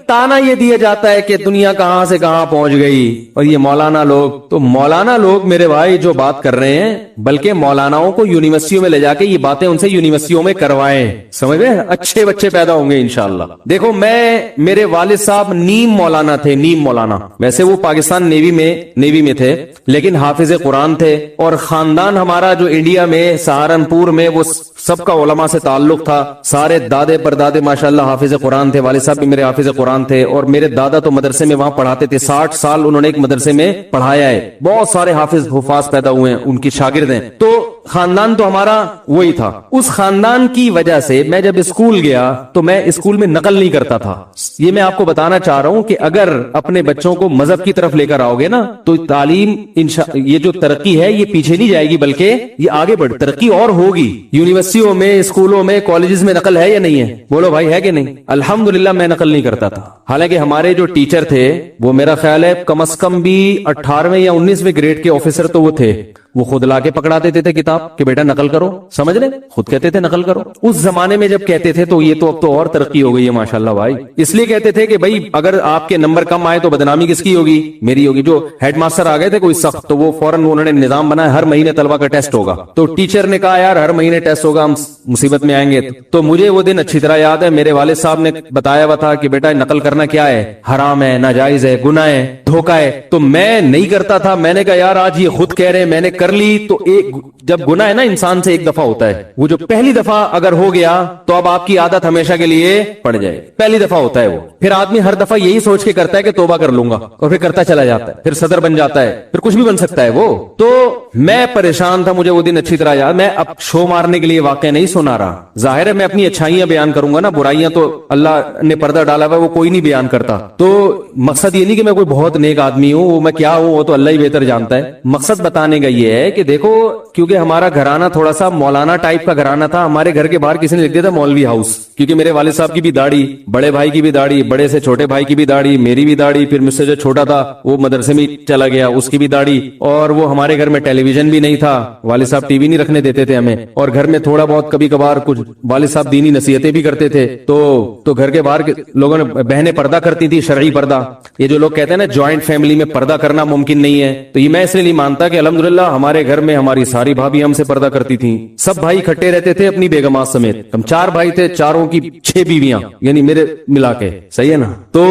تانا یہ دیا جاتا ہے کہ دنیا کہاں سے کہاں پہنچ گئی, اور یہ مولانا لوگ لوگ. تو مولانا لوگ میرے بھائی جو بات کر رہے ہیں, بلکہ مولاناؤں کو یونیورسٹیوں میں لے جا کے یہ باتیں ان سے یونیورسٹیوں میں کروائیں, سمجھ رہے ہیں, اچھے بچے پیدا ہوں گے انشاءاللہ. دیکھو میرے والد صاحب نیم مولانا تھے, نیم مولانا. ویسے وہ پاکستان نیوی میں تھے, لیکن حافظ قرآن تھے. اور خاندان ہمارا جو انڈیا میں سہارنپور میں وہ سب کا علماء سے تعلق تھا. سارے دادے پردادے ماشاءاللہ حافظ قرآن تھے. والد صاحب بھی میرے حافظ قرآن تھے, اور میرے دادا تو مدرسے میں وہاں پڑھاتے تھے. 60 سال انہوں نے ایک مدرسے میں پڑھایا ہے. بہت سارے حفاظ پیدا ہوئے ہیں, ان کی شاگرد ہیں. تو خاندان تو ہمارا وہی تھا. اس خاندان کی وجہ سے میں جب اسکول گیا تو میں اسکول میں نقل نہیں کرتا تھا. یہ میں آپ کو بتانا چاہ رہا ہوں کہ اگر اپنے بچوں کو مذہب کی طرف لے کر آؤ گے نا تو تعلیم یہ جو ترقی ہے یہ پیچھے نہیں جائے گی, بلکہ یہ آگے بڑھ ترقی اور ہوگی. یونیورسٹیوں میں, اسکولوں میں, کالجز میں نقل ہے یا نہیں ہے؟ بولو بھائی, ہے کہ نہیں؟ الحمدللہ میں نقل نہیں کرتا تھا. حالانکہ ہمارے جو ٹیچر تھے وہ میرا خیال ہے کم از کم بھی 18ویں یا 19ویں گریڈ کے آفیسر تو وہ تھے. وہ خود لا کے پکڑا دیتے تھے کتاب کہ بیٹا نقل کرو, سمجھ لیں, خود کہتے تھے نقل کرو. اس زمانے میں جب کہتے تھے تو یہ تو اب تو اور ترقی ہو گئی ہے ماشاءاللہ بھائی. اس لیے کہتے تھے کہ بھائی اگر آپ کے نمبر کم آئے تو بدنامی کس کی ہوگی؟ میری ہوگی. جو ہیڈ ماسٹر آ گئے تھے کوئی سخت, تو وہ فوراً انہوں نے نظام بنایا ہر مہینے طلبہ کا ٹیسٹ ہوگا. تو ٹیچر نے کہا یار ہر مہینے ٹیسٹ ہوگا, ہم مصیبت میں آئیں گے. تو مجھے وہ دن اچھی طرح یاد ہے, میرے والد صاحب نے بتایا ہوا تھا کہ بیٹا نقل کرنا کیا ہے, حرام ہے, ناجائز ہے, گناہ ہے, دھوکہ ہے. تو میں نہیں کرتا تھا. میں نے کہا یار آج یہ خود کہہ رہے ہیں, میں نے کر لی. تو جب گناہ ہے نا انسان سے ایک دفعہ ہوتا ہے, وہ جو پہلی دفعہ اگر ہو گیا تو اب آپ کی عادت ہمیشہ کے لیے پڑ جائے. پہلی دفعہ ہوتا ہے وہ, پھر آدمی ہر دفعہ یہی سوچ کے کرتا ہے کہ توبہ کر لوں گا, اور پھر کرتا چلا جاتا ہے, پھر صدر بن جاتا ہے, پھر کچھ بھی بن سکتا ہے وہ. تو میں پریشان تھا, مجھے وہ دن اچھی طرح یاد. میں اب شو مارنے کے لیے واقعہ نہیں سنا رہا, ظاہر ہے میں اپنی اچھائیاں بیان کروں گا نا, برائیاں تو اللہ نے پردہ ڈالا ہوا وہ کوئی نہیں بیان کرتا. تو مقصد یہ نہیں کہ میں کوئی بہت نیک آدمی ہوں, وہ میں کیا ہوں وہ تو اللہ ہی بہتر جانتا ہے. مقصد بتانے کا یہ ہے کہ دیکھو, کیونکہ ہمارا گھرانہ تھوڑا سا مولانا ٹائپ کا گھرانہ تھا. ہمارے گھر کے باہر کسی نے لکھ دیا تھا مولوی ہاؤس, کیونکہ میرے والد صاحب کی بھی داڑھی, بڑے بھائی کی بھی داڑھی, بڑے سے چھوٹے بھائی کی بھی داڑھی, میری بھی داڑھی, پھر مجھ سے جو چھوٹا تھا وہ مدرسے میں چلا گیا اس کی بھی داڑھی. اور وہ ہمارے گھر میں ٹیلی ویژن بھی نہیں تھا, والد صاحب ٹی وی نہیں رکھنے دیتے تھے ہمیں. اور گھر میں تھوڑا بہت کبھی کبھار کچھ والد صاحب دینی نصیحتیں بھی کرتے تھے. تو گھر کے باہر لوگوں نے بہنیں پردہ کرتی تھی, شرعی پردہ. یہ جو لوگ کہتے ہیں نا جوائنٹ فیملی میں پردہ کرنا ممکن نہیں ہے, تو یہ میں اس لیے نہیں مانتا کہ الحمدللہ ہمارے گھر میں ہماری ساری بھابھی ہم سے پردہ کرتی تھیں. سب بھائی اکٹھے رہتے تھے اپنی بیگمات سمیت. ہم 4 بھائی تھے, 4 کی 6 بیویاں, یعنی میرے ملا کے, صحیح ہے نا. تو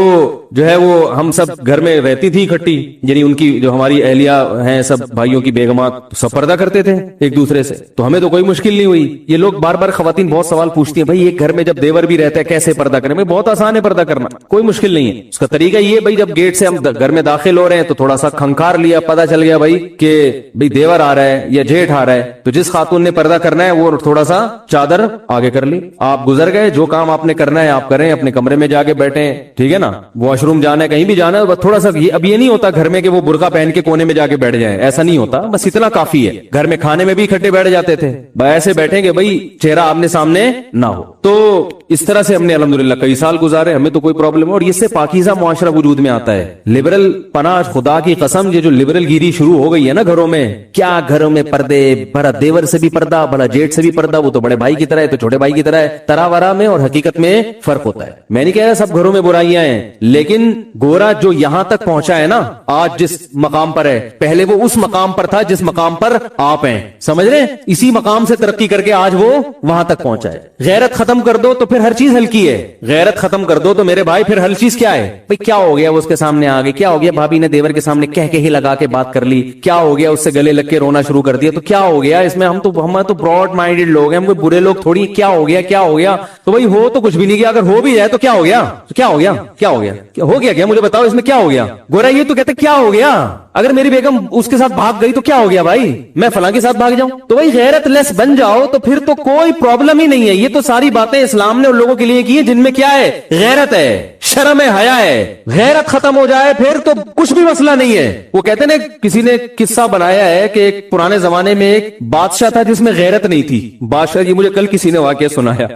جو ہے وہ ہم سب گھر میں رہتی تھی اکٹھی, یعنی ان کی جو ہماری اہلیہ ہیں سب بھائیوں کی بیگمات سب پردہ کرتے تھے ایک دوسرے سے. تو ہمیں تو کوئی مشکل نہیں ہوئی. یہ لوگ بار بار خواتین بہت سوال پوچھتی ہیں, بھائی ایک گھر میں جب دیور بھی رہتا ہے کیسے پردہ کریں؟ بہت آسان ہے پردہ کرنا, کوئی مشکل نہیں ہے. اس کا طریقہ یہ, بھائی جب گیٹ سے ہم گھر میں داخل ہو رہے ہیں تو تھوڑا سا کھنکار لیا, پتا چل گیا بھائی کہ بھئی دیور آ رہا ہے یا جیٹھ آ رہا ہے, تو جس خاتون نے پردہ کرنا ہے وہ تھوڑا سا چادر آگے کر لی. آپ گزر گئے, جو کام آپ نے کرنا ہے آپ کریں, اپنے کمرے میں جا کے بیٹھیں, ٹھیک ہے نا. واش روم جانا ہے, کہیں بھی جانا ہے, تھوڑا سا اب یہ نہیں ہوتا گھر میں کہ وہ برقع پہن کے کونے میں جا کے بیٹھ جائیں, ایسا نہیں ہوتا, بس اتنا کافی ہے. گھر میں کھانے میں بھی اکٹھے بیٹھ جاتے تھے, ایسے بیٹھیں کہ بھئی چہرہ آمنے سامنے نہ ہو. تو اس طرح سے ہم نے الحمدللہ کئی سال گزارے, ہمیں تو کوئی پرابلم. اور اس سے پاکیزہ معاشرہ وجود میں آتا ہے. لبرل پناہ خدا کی قسم, یہ جو لبرل گیری شروع ہو گئی ہے نا گھروں میں, کیا گھروں میں پردے, بڑا دیور سے بھی پردہ, بڑا جیٹ سے بھی پردہ, وہ تو بڑے بھائی کی طرح ہے تو چھوٹے بھائی کی طرح ہے. تراورا میں اور حقیقت میں فرق ہوتا ہے. میں نہیں کہہ رہا سب گھروں میں برائیاں ہیں, لیکن گورا جو یہاں تک پہنچا ہے نا آج جس مقام پر ہے, پہلے وہ اس مقام پر تھا جس مقام پر آپ ہیں, سمجھ رہے ہیں. اسی مقام سے ترقی کر کے آج وہ وہاں تک پہنچا ہے. غیرت ختم کر دو تو پھر ہر چیز ہلکی ہے. غیرت ختم کر دو تو میرے بھائی پھر ہر چیز کیا ہے. بھئی کیا ہو گیا, وہ اس کے سامنے آ گئے, کیا ہو گیا بھابی نے دیور کے سامنے کہہ کے ہی لگا کے بات کر لی, کیا ہو گیا اس سے گلے لگ کے رونا شروع کر دیا, تو کیا ہو گیا اس میں. ہم تو براڈ مائنڈڈ لوگ ہیں, ہم کوئی برے لوگ تھوڑی. کیا ہو گیا, کیا ہو گیا, تو بھئی ہو تو کچھ بھی نہیں گیا, اگر ہو بھی جائے تو کیا ہو گیا, کیا ہو گیا, کیا ہو گیا, ہو گیا کیا مجھے بتاؤ اس میں کیا ہو گیا. گورا یہ تو کہتے کیا ہو گیا, اگر میری بیگم اس کے ساتھ بھاگ گئی تو کیا ہو گیا بھائی, میں فلاں کے ساتھ بھاگ جاؤں. تو بھائی غیرت لیس بن جاؤ تو پھر تو کوئی پرابلم ہی نہیں ہے. یہ تو ساری باتیں اسلام نے ان لوگوں کے لیے کی ہے جن میں کیا ہے, غیرت ہے, شرم ہے, حیا ہے. غیرت ختم ہو جائے پھر تو کچھ بھی مسئلہ نہیں ہے. وہ کہتے ہیں نا, کسی نے قصہ بنایا ہے کہ ایک پرانے زمانے میں ایک بادشاہ تھا جس میں غیرت نہیں تھی. بادشاہ, یہ مجھے کل کسی نے واقعہ سنایا.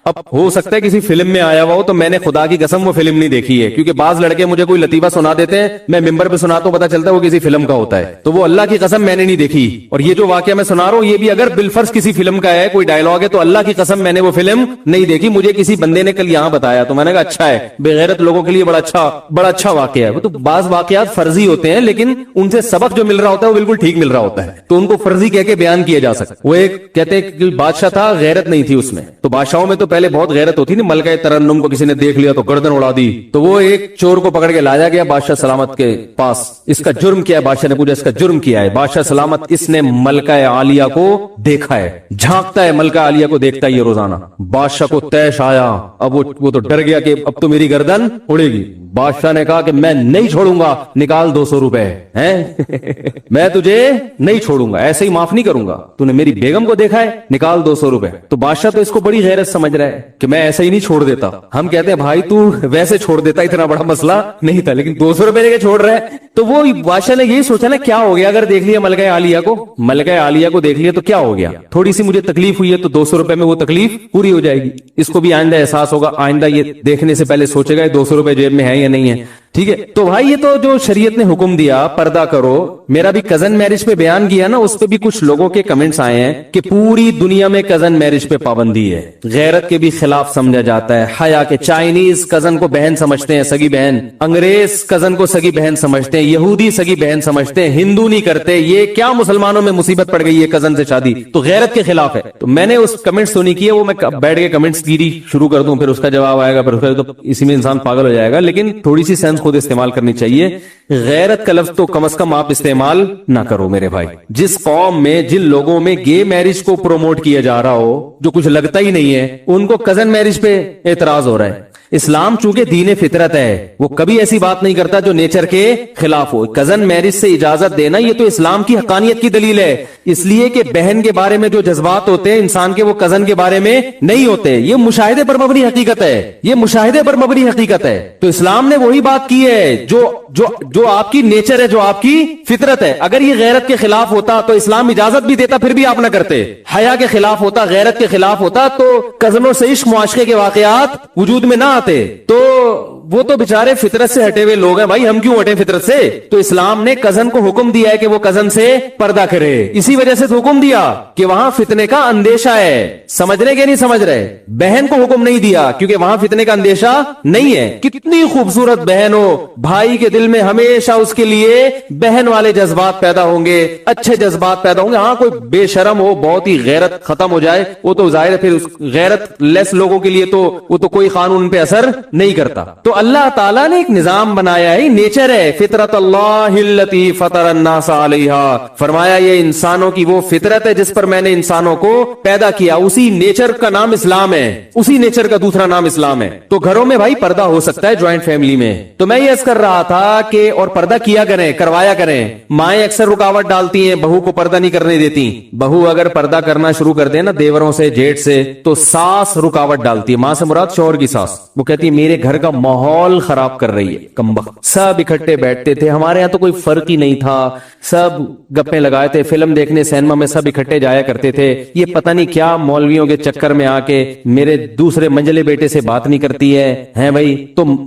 اب ہو سکتا ہے کسی فلم میں آیا ہوا ہو، تو میں نے خدا کی قسم وہ فلم نہیں دیکھی ہے، کیونکہ بعض لڑکے مجھے کوئی لطیفہ سنا دیتے ہیں، میں ممبر پہ سناتا ہوں، پتا چلتا ہے وہ کسی فلم کا ہوتا ہے، تو وہ اللہ کی قسم میں نے نہیں دیکھی. اور یہ جو واقعہ میں سنا رہا ہوں یہ بھی اگر بالفرض کسی فلم کا ہے، کوئی ڈائلگ ہے، تو اللہ کی قسم میں نے وہ فلم نہیں دیکھی. مجھے کسی بندے نے کل یہاں بتایا تو میں نے کہا اچھا ہے، بے غیرت لوگوں کے لیے بڑا اچھا واقعہ ہے. وہ تو بعض واقعات فرضی ہوتے ہیں لیکن ان سے سبق جو مل رہا ہوتا ہے وہ بالکل ٹھیک مل رہا ہوتا ہے، تو ان کو فرضی کہہ کے بیان کیا جا سکتا. وہ ایک کہتے ہیں کہ بادشاہ تھا، غیرت نہیں تھی اس میں. تو بادشاہوں میں تو پہلے بہت غیرت ہوتی تھی، ملکہ ترنم کو کسی نے دیکھ لیا تو گردن اڑا دی. تو وہ ایک چور کو پکڑ کے لایا گیا بادشاہ سلامت کے پاس. اس کا جرم کیا ہے؟ بادشاہ نے پوچھا اس کا جرم کیا ہے؟ بادشاہ سلامت اس نے ملکہ عالیہ کو دیکھا ہے، جھانکتا ہے ملکہ عالیہ کو، دیکھتا ہے یہ روزانہ. بادشاہ کو تیش آیا، اب وہ تو ڈر گیا کہ اب تو میری گردن اڑے گی. بادشاہ نے کہا کہ میں نہیں چھوڑوں گا، نکال 200 روپے میں تجھے نہیں چھوڑوں گا، ایسے ہی معاف نہیں کروں گا. تو نے میری بیگم کو دیکھا ہے، نکال 200 روپے. تو بادشاہ تو اس کو بڑی غیرت سمجھ رہا ہے کہ میں ایسے ہی نہیں چھوڑ دیتا. ہم کہتے ہیں بھائی تو ویسے چھوڑ دیتا، اتنا بڑا مسئلہ نہیں تھا، لیکن 200 روپے لے کے چھوڑ رہا ہے. تو وہ بادشاہ نے یہی سوچا نا کیا ہو گیا اگر دیکھ لیا ملکہ عالیہ کو دیکھ لیا تو کیا ہو گیا، تھوڑی سی مجھے تکلیف ہوئی ہے تو 200 روپے میں وہ تکلیف پوری ہو جائے گی. اس کو بھی آئندہ احساس ہوگا، آئندہ یہ دیکھنے سے پہلے سوچے گا 200 روپے جیب میں ہے یا نہیں ہے. ٹھیک ہے. تو بھائی یہ تو جو شریعت نے حکم دیا پردہ کرو، میرا بھی کزن میرج پہ بیان کیا نا، اس پہ بھی کچھ لوگوں کے کمنٹس آئے ہیں کہ پوری دنیا میں کزن میرج پہ پابندی ہے، غیرت کے بھی خلاف سمجھا جاتا ہے، حیا کے. چائنیز کزن کو بہن سمجھتے ہیں، سگی بہن. انگریز کزن کو سگی بہن سمجھتے ہیں، یہودی سگی بہن سمجھتے ہیں، ہندو نہیں کرتے. یہ کیا مسلمانوں میں مصیبت پڑ گئی ہے کزن سے شادی، تو غیرت کے خلاف ہے. تو میں نے اس کمنٹ سنی کی ہے، وہ میں بیٹھ کے کمنٹس گیری شروع کر دوں، پھر اس کا جواب آئے گا، پھر تو اسی میں انسان پاگل ہو جائے گا. لیکن تھوڑی سی سینس خود استعمال کرنی چاہیے. غیرت کا لفظ تو کم از کم آپ استعمال نہ کرو میرے بھائی. جس قوم میں جن لوگوں میں گے میرج کو پروموٹ کیا جا رہا ہو، جو کچھ لگتا ہی نہیں ہے، ان کو کزن میرج پہ اعتراض ہو رہا ہے. اسلام چونکہ دین فطرت ہے، وہ کبھی ایسی بات نہیں کرتا جو نیچر کے خلاف ہو. کزن میرج سے اجازت دینا یہ تو اسلام کی حقانیت کی دلیل ہے، اس لیے کہ بہن کے بارے میں جو جذبات ہوتے ہیں انسان کے، وہ کزن کے بارے میں نہیں ہوتے. یہ مشاہدے پر مبنی حقیقت ہے، یہ مشاہدے پر مبنی حقیقت ہے. تو اسلام نے وہی بات کی ہے جو آپ کی نیچر ہے، جو آپ کی فطرت ہے. اگر یہ غیرت کے خلاف ہوتا تو اسلام اجازت بھی دیتا، پھر بھی آپ نہ کرتے. حیا کے خلاف ہوتا، غیرت کے خلاف ہوتا تو کزنوں سے عشق معاشقے کے واقعات وجود میں نہ آتے. تو وہ تو بےچارے فطرت سے ہٹے ہوئے لوگ ہیں بھائی، ہم کیوں ہٹے فطرت سے؟ تو اسلام نے کزن کو حکم دیا ہے کہ وہ کزن سے پردہ کرے. اسی وجہ سے حکم دیا کہ وہاں فتنے کا اندیشہ ہے. سمجھ رہے کہ نہیں سمجھ رہے؟ بہن کو حکم نہیں دیا کیونکہ وہاں فتنے کا اندیشہ نہیں ہے. کتنی خوبصورت بہن ہو، بھائی کے دل میں ہمیشہ اس کے لیے بہن والے جذبات پیدا ہوں گے، اچھے جذبات پیدا ہوں گے. ہاں کوئی بے شرم ہو، بہت ہی غیرت ختم ہو جائے، وہ تو ظاہر ہے پھر اس غیرت لیس لوگوں کے لیے تو وہ تو کوئی قانون پہ اثر نہیں کرتا. تو اللہ تعالیٰ نے ایک نظام بنایا ہے، نیچر ہے. فطرت اللہ التی فطر الناس علیہا، فرمایا یہ انسانوں کی وہ فطرت ہے جس پر میں نے انسانوں کو پیدا کیا. اسی نیچر کا نام اسلام ہے، اسی نیچر کا دوسرا نام اسلام ہے. تو گھروں میں بھائی پردہ ہو سکتا ہے، جوائنٹ فیملی میں. تو میں یہ عرض کر رہا تھا کہ اور پردہ کیا کریں، کروایا کریں. مائیں اکثر رکاوٹ ڈالتی ہیں، بہو کو پردہ نہیں کرنے دیتی. بہو اگر پردہ کرنا شروع کر دے نا دیوروں سے، جیٹ سے، تو ساس رکاوٹ ڈالتی ہے. ماں سے مراد شوہر کی ساس. وہ کہتی ہے میرے گھر کا ماحول خراب کر رہی ہے، کمبخت. سب اکٹھے بیٹھتے تھے، ہمارے یہاں تو کوئی فرق ہی نہیں تھا، سب گپیں لگائے تھے، فلم دیکھنے سینما میں سب اکٹھے جایا کرتے تھے. یہ پتہ نہیں کیا مولویوں کے چکر میں آ کے میرے دوسرے منجلے بیٹے سے بات نہیں کرتی ہے بھائی.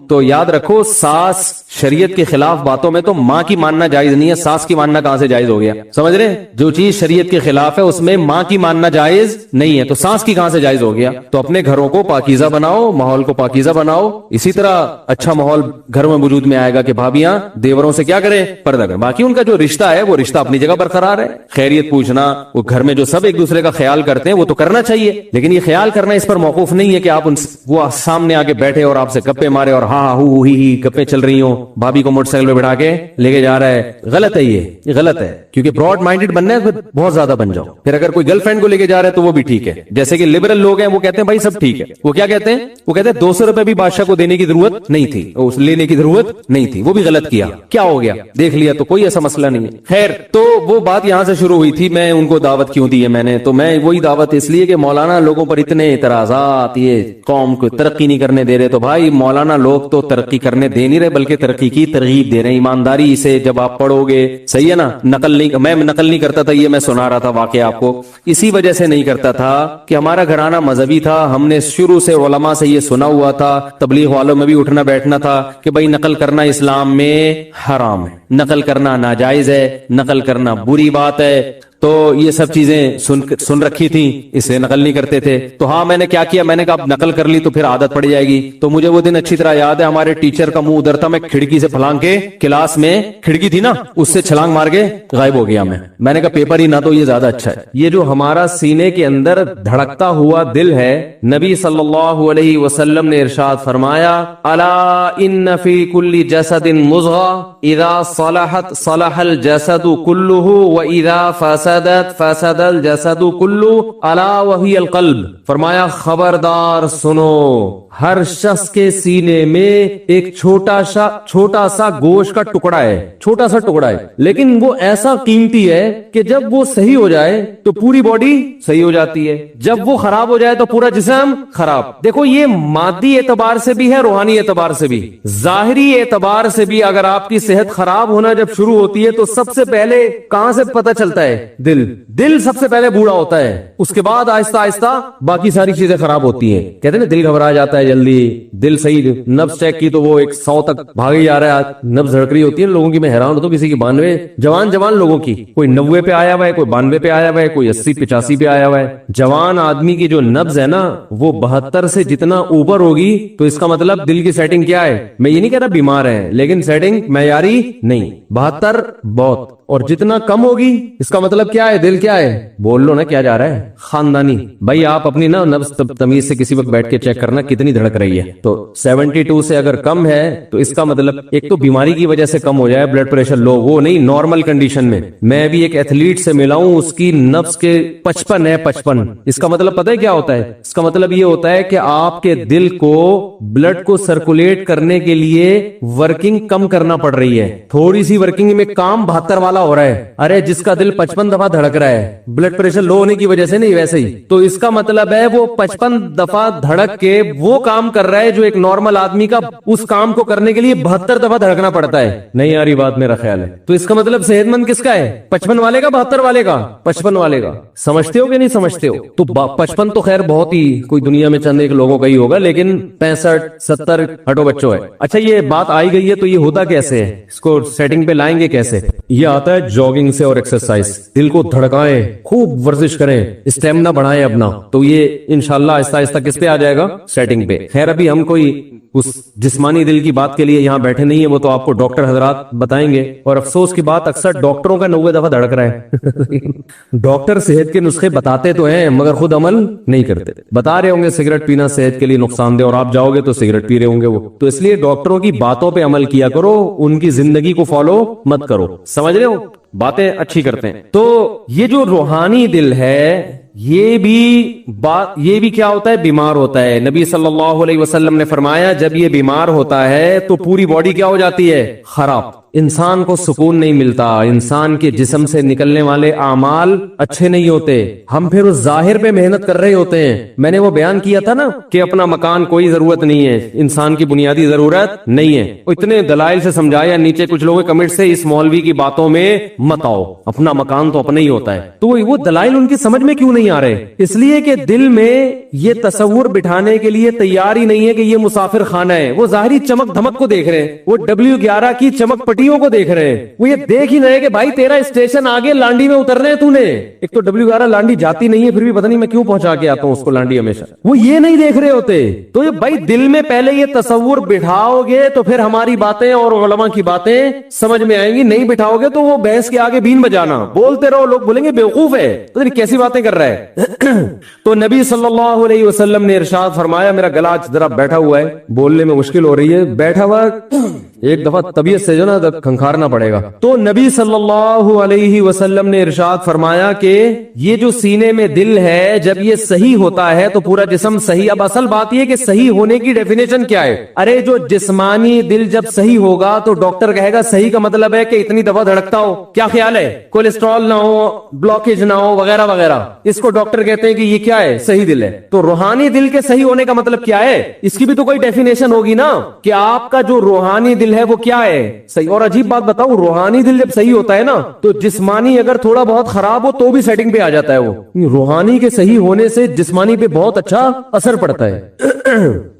تو یاد رکھو، ساس شریعت کے خلاف باتوں میں تو ماں کی ماننا جائز نہیں ہے. ساس کی ماننا کہاں سے جائز ہو گیا؟ سمجھ رہے؟ جو چیز شریعت کے خلاف ہے اس میں ماں کی ماننا جائز نہیں ہے، تو ساس کی کہاں سے جائز ہو گیا؟ تو اپنے گھروں کو پاکیزہ بناؤ، ماحول کو پاکیزہ بناؤ. اسی طرح اچھا ماحول گھر میں وجود میں آئے گا کہ بھابیاں دیوروں سے کیا کریں؟ پردہ کریں. باقی ان کا جو رشتہ ہے وہ رشتہ اپنی جگہ برقرار ہے. خیریت پوچھنا، وہ گھر میں جو سب ایک دوسرے کا خیال کرتے ہیں وہ تو کرنا چاہیے، لیکن یہ خیال کرنا اس پر موقوف نہیں ہے کہ آپ وہ سامنے آ کے بیٹھے اور آپ سے گپے مارے اور ہاں ہو ہی گپے چل رہی ہوں، بھابی کو موٹر سائیکل پہ بٹھا کے لے کے جا رہا ہے. غلط ہے، یہ غلط ہے. کیونکہ براڈ مائنڈیڈ بننا ہے بہت زیادہ بن جاؤ. پھر اگر کوئی گرل فرینڈ کو لے کے جا رہا ہے تو وہ بھی ٹھیک ہے. جیسے کہ لبرل لوگ ہیں وہ کہتے ہیں بھائی سب ٹھیک ہے. وہ کیا کہتے ہیں؟ وہ کہتے ہیں 200 روپے بھی بادشاہ کو دینے کی ضرورت ضرورت نہیں تھی, اس لینے کی ضرورت نہیں تھی, وہ بھی غلط کیا, کیا ہو گیا دیکھ لیا تو کوئی ایسا مسئلہ نہیں ہے. خیر, تو وہ بات یہاں سے شروع ہوئی تھی, میں ان کو دعوت کیوں دی ہے میں نے, تو میں وہی دعوت اس لیے کہ مولانا لوگوں پر اتنے اعتراضات, یہ قوم کو ترقی نہیں کرنے دے رہے. تو بھائی مولانا لوگ تو ترقی کرنے دے نہیں رہے بلکہ ترقی کی ترغیب دے رہے ہیں. ایمانداری سے جب آپ پڑھو گے, صحیح ہے نا, میں نقل نہیں کرتا تھا, یہ میں سنا رہا تھا واقعہ آپ کو, اسی وجہ سے نہیں کرتا تھا کہ ہمارا گھرانہ مذہبی تھا, ہم نے شروع سے علماء سے یہ سنا ہوا تھا, تبلیغ والوں میں بھی اٹھنا بیٹھنا تھا کہ بھائی نقل کرنا اسلام میں حرام ہے, نقل کرنا ناجائز ہے, نقل کرنا بری بات ہے. تو یہ سب چیزیں سن رکھی تھی, اسے نقل نہیں کرتے تھے. تو ہاں میں نے کیا کیا, میں نے کہا نقل کر لی تو پھر عادت پڑ جائے گی. تو مجھے وہ دن اچھی طرح یاد ہے, ہمارے ٹیچر کا منہ ادھر تھا, میں کھڑکی سے پھلانگ کے, کلاس میں کھڑکی تھی نا, اس سے چھلانگ مار کے غائب ہو گیا. میں نے کہا پیپر ہی نہ تو یہ زیادہ اچھا ہے. یہ جو ہمارا سینے کے اندر دھڑکتا ہوا دل ہے, نبی صلی اللہ علیہ وسلم نے ارشاد فرمایا, الا ان فی کل جسد مضغہ اذا صلحت صلح الجسد کلہ واذا فسد الجسد کلہ الا وہی القلب. فرمایا خبردار سنو, ہر شخص کے سینے میں ایک چھوٹا سا گوشت کا ٹکڑا ہے, چھوٹا سا ٹکڑا ہے, لیکن وہ ایسا قیمتی ہے کہ جب وہ صحیح ہو جائے تو پوری باڈی صحیح ہو جاتی ہے, جب وہ خراب ہو جائے تو پورا جسم خراب. دیکھو یہ مادی اعتبار سے بھی ہے, روحانی اعتبار سے بھی, ظاہری اعتبار سے بھی. اگر آپ کی صحت خراب ہونا جب شروع ہوتی ہے تو سب سے پہلے کہاں سے پتہ چلتا ہے؟ دل سب سے پہلے بوڑھا ہوتا ہے, اس کے بعد آہستہ آہستہ باقی ساری چیزیں خراب ہوتی ہیں. کہتے ہیں نا دل گھبرا جاتا ہے جلدی, دل صحیح, نبض چیک کی تو وہ 100 تک بھاگے جا رہا ہے, نبض دھڑک رہی ہوتی ہے لوگوں کی. میں حیران ہوتا ہوں, کسی کی 92, جوان لوگوں کی, کوئی 90 پہ آیا ہوا ہے, کوئی 92 پہ آیا ہوا ہے, کوئی 80-85 پہ آیا ہوا ہے. جوان آدمی کی جو نبض ہے نا وہ 72 سے جتنا اوپر ہوگی تو اس کا مطلب دل کی سیٹنگ کیا ہے. میں یہ نہیں کہہ رہا بیمار ہے, لیکن سیٹنگ معیاری نہیں. 72 بہت, اور جتنا کم ہوگی اس کا مطلب کیا ہے, دل کیا ہے, بول لو نا کیا جا رہا ہے, خاندانی. بھائی آپ اپنی نا نبض تمیز سے کسی وقت بیٹھ کے چیک کرنا کتنی دھڑک رہی ہے. تو 72 سے اگر کم ہے تو اس کا مطلب ایک تو بیماری کی وجہ سے کم ہو جائے, بلڈ پریشر لو, وہ نہیں, نارمل کنڈیشن میں. میں بھی ایک ایتھلیٹ سے ملا ہوں, اس کی نبض کے 55 ہے, 55. اس کا مطلب پتہ ہے کیا ہوتا ہے؟ اس کا مطلب یہ ہوتا ہے کہ آپ کے دل کو بلڈ کو سرکولیٹ کرنے کے لیے ورکنگ کم کرنا پڑ رہی ہے. تھوڑی سی ورکنگ میں کام 72 والا ہو رہا ہے. ارے جس کا دل 55 دفعہ دھڑک رہا ہے, بلڈ پریشر لو ہونے کی وجہ سے نہیں, ویسے ہی, تو اس کا مطلب ہے وہ 55 دفعہ دھڑک کے وہ کام کر رہا ہے جو ایک نارمل آدمی کا اس کام کو کرنے کے لیے 72 دفعہ دھڑکنا پڑتا ہے. نہیں آ رہی بات, میرا خیال ہے. تو اس کا مطلب صحت مند کس کا ہے, 55 والے کا, 72 والے کا, 55 والے کا. سمجھتے ہو کہ نہیں سمجھتے ہو؟ تو 55 تو خیر بہت ہی, کوئی دنیا میں چند ایک لوگوں کا ہی ہوگا, لیکن 65 70 ہٹو بچوں ہے. اچھا یہ بات آئی گئی ہے تو یہ ہوتا کیسے ہے, اس کو سیٹنگ پہ لائیں گے کیسے؟ یہ آتا ہے جاگنگ سے اور ایکسرسائز. دل کو دھڑکائیں, خوب ورزش کریں, اسٹیمنا بڑھائیں اپنا, تو یہ انشاءاللہ آہستہ آہستہ کس پہ آ جائے گا, سیٹنگ پہ. خیر ابھی ہم کوئی اس جسمانی دل کی بات کے لیے یہاں بیٹھے نہیں ہیں, وہ تو آپ کو ڈاکٹر حضرات بتائیں گے. اور افسوس کی بات, اکثر ڈاکٹروں کا 90 دفعہ دھڑک رہا ہے. ڈاکٹر صحت کے نسخے بتاتے تو ہیں مگر خود عمل نہیں کرتے. بتا رہے ہوں گے سگریٹ پینا صحت کے لیے نقصان دہ, اور آپ جاؤ گے تو سگریٹ پی رہے ہوں گے وہ. تو اس لیے ڈاکٹروں کی باتوں پہ عمل کیا کرو, ان کی زندگی کو فالو مت کرو. سمجھ رہے ہو, باتیں اچھی کرتے ہیں. تو یہ جو روحانی دل ہے یہ بھی کیا ہوتا ہے, بیمار ہوتا ہے. نبی صلی اللہ علیہ وسلم نے فرمایا جب یہ بیمار ہوتا ہے تو پوری باڈی کیا ہو جاتی ہے, خراب. انسان کو سکون نہیں ملتا, انسان کے جسم سے نکلنے والے اعمال اچھے نہیں ہوتے. ہم پھر اس ظاہر پہ محنت کر رہے ہوتے ہیں. میں نے وہ بیان کیا تھا نا کہ اپنا مکان کوئی ضرورت نہیں ہے, انسان کی بنیادی ضرورت نہیں ہے. اتنے دلائل سے سمجھایا, نیچے کچھ لوگوں کمنٹ سے اس مولوی کی باتوں میں مت آؤ, اپنا مکان تو اپنا ہی ہوتا ہے. تو وہ دلائل ان کی سمجھ میں کیوں نہیں آ رہے؟ اس لیے کہ دل میں یہ تصور بٹھانے کے لیے تیار ہی نہیں ہے کہ یہ مسافر خانہ ہے. وہ ظاہری چمک دھمک کو دیکھ رہے ہیں, وہ W11 کی چمک پٹیوں کو دیکھ رہے ہیں. وہ یہ دیکھ ہی رہے کہ بھائی تیرا اسٹیشن آگے لانڈی میں اترنا ہے, تو نے ایک تو W11 لانڈی جاتی نہیں ہے, پھر بھی پتہ نہیں میں کیوں پہنچا کے آتا ہوں اس کو لانڈی ہمیشہ. وہ یہ نہیں دیکھ رہے ہوتے. تو یہ بھائی دل میں پہلے یہ تصور بٹھاؤ گے تو پھر ہماری باتیں اور علماء کی باتیں سمجھ میں آئیں گی. نہیں بٹھاؤ گے تو وہ بحث کے آگے بین بجانا, بولتے رہو, لوگ بولیں گے بیوقوف ہے, پتہ نہیں کیسی باتیں کر رہا ہے. تو نبی صلی اللہ علیہ وسلم نے ارشاد فرمایا, میرا گلا ذرا بیٹھا ہوا ہے, بولنے میں مشکل ہو رہی ہے, بیٹھا ہوا ایک دفعہ طبیعت سے جو نا کھنکھارنا پڑے گا. تو نبی صلی اللہ علیہ وسلم نے ارشاد فرمایا کہ یہ جو سینے میں دل ہے جب یہ صحیح ہوتا ہے تو پورا جسم صحیح. اب اصل بات یہ کہ صحیح ہونے کی ڈیفینیشن کیا ہے؟ ارے جو جسمانی دل جب صحیح ہوگا تو ڈاکٹر کہے گا صحیح کا مطلب ہے کہ اتنی دفعہ دھڑکتا ہو. کیا خیال ہے؟ کولیسٹرول نہ ہو, بلاکیج نہ ہو, وغیرہ وغیرہ. اس کو ڈاکٹر کہتے ہیں کہ یہ کیا ہے؟ صحیح دل ہے. تو روحانی دل کے صحیح ہونے کا مطلب کیا ہے؟ اس کی بھی تو کوئی ڈیفینیشن ہوگی نا کہ آپ کا جو روحانی دل ہے وہ کیا ہے؟ صحیح. اور عجیب بات بتاؤں, روحانی دل جب صحیح ہوتا ہے نا تو جسمانی اگر تھوڑا بہت خراب ہو تو بھی سیٹنگ پہ آ جاتا ہے. وہ روحانی کے صحیح ہونے سے جسمانی پہ بہت اچھا اثر پڑتا ہے.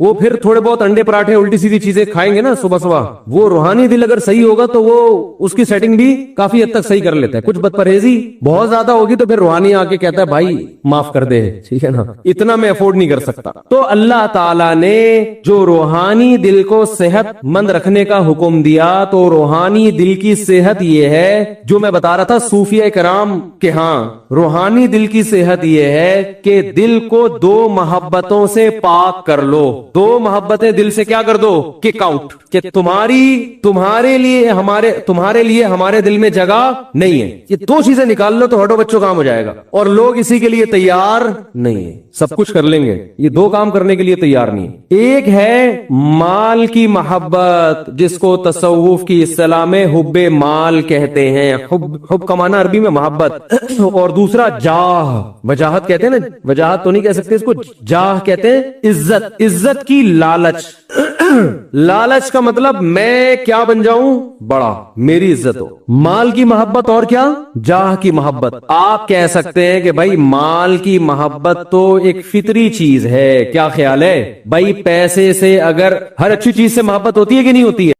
وہ پھر تھوڑے بہت انڈے پراٹھے الٹی سیدھی چیزیں کھائیں گے نا صبح صبح, وہ روحانی دل اگر صحیح ہوگا تو وہ اس کی سیٹنگ بھی کافی حد تک صحیح کر لیتا ہے. کچھ بد پرہیزی بہت زیادہ ہوگی تو پھر روحانی آ کے کہتا ہے بھائی معاف کر دے, ٹھیک ہے نا, اتنا میں افورڈ نہیں کر سکتا. تو اللہ تعالیٰ نے جو روحانی دل کو صحت مند رکھنے کا حکم دیا تو روحانی دل کی صحت یہ ہے جو میں بتا رہا تھا صوفیہ کرام کے ہاں روحانی دل کی صحت یہ ہے کہ دل کو دو محبتوں سے پاک کر لو. دو محبتیں دل سے کیا کر دو؟ Kick out. کہ تمہارے لیے ہمارے دل میں جگہ نہیں ہے. یہ دو چیزیں نکال لو تو ہٹو بچوں کام ہو جائے گا. اور لوگ اسی کے لیے تیار نہیں ہے. سب کچھ کر لیں گے, یہ دو کام کرنے کے لیے تیار نہیں. ایک ہے مال کی محبت جس کو تصوف کی اصطلاح میں حب مال کہتے ہیں. حب کا معنی عربی میں محبت. اور دوسرا جاہ, وجاہت کہتے ہیں نا, وجاہت تو نہیں کہہ سکتے اس کو, جاہ کہتے ہیں عزت. عزت کی لالچ. لالچ کا مطلب میں کیا بن جاؤں؟ بڑا, میری عزت ہو. مال کی محبت اور کیا؟ جاہ کی محبت. آپ کہہ سکتے ہیں کہ بھائی مال کی محبت تو ایک فطری چیز ہے. کیا خیال ہے بھائی؟ پیسے سے اگر ہر اچھی چیز سے محبت ہوتی ہے کہ نہیں ہوتی ہے؟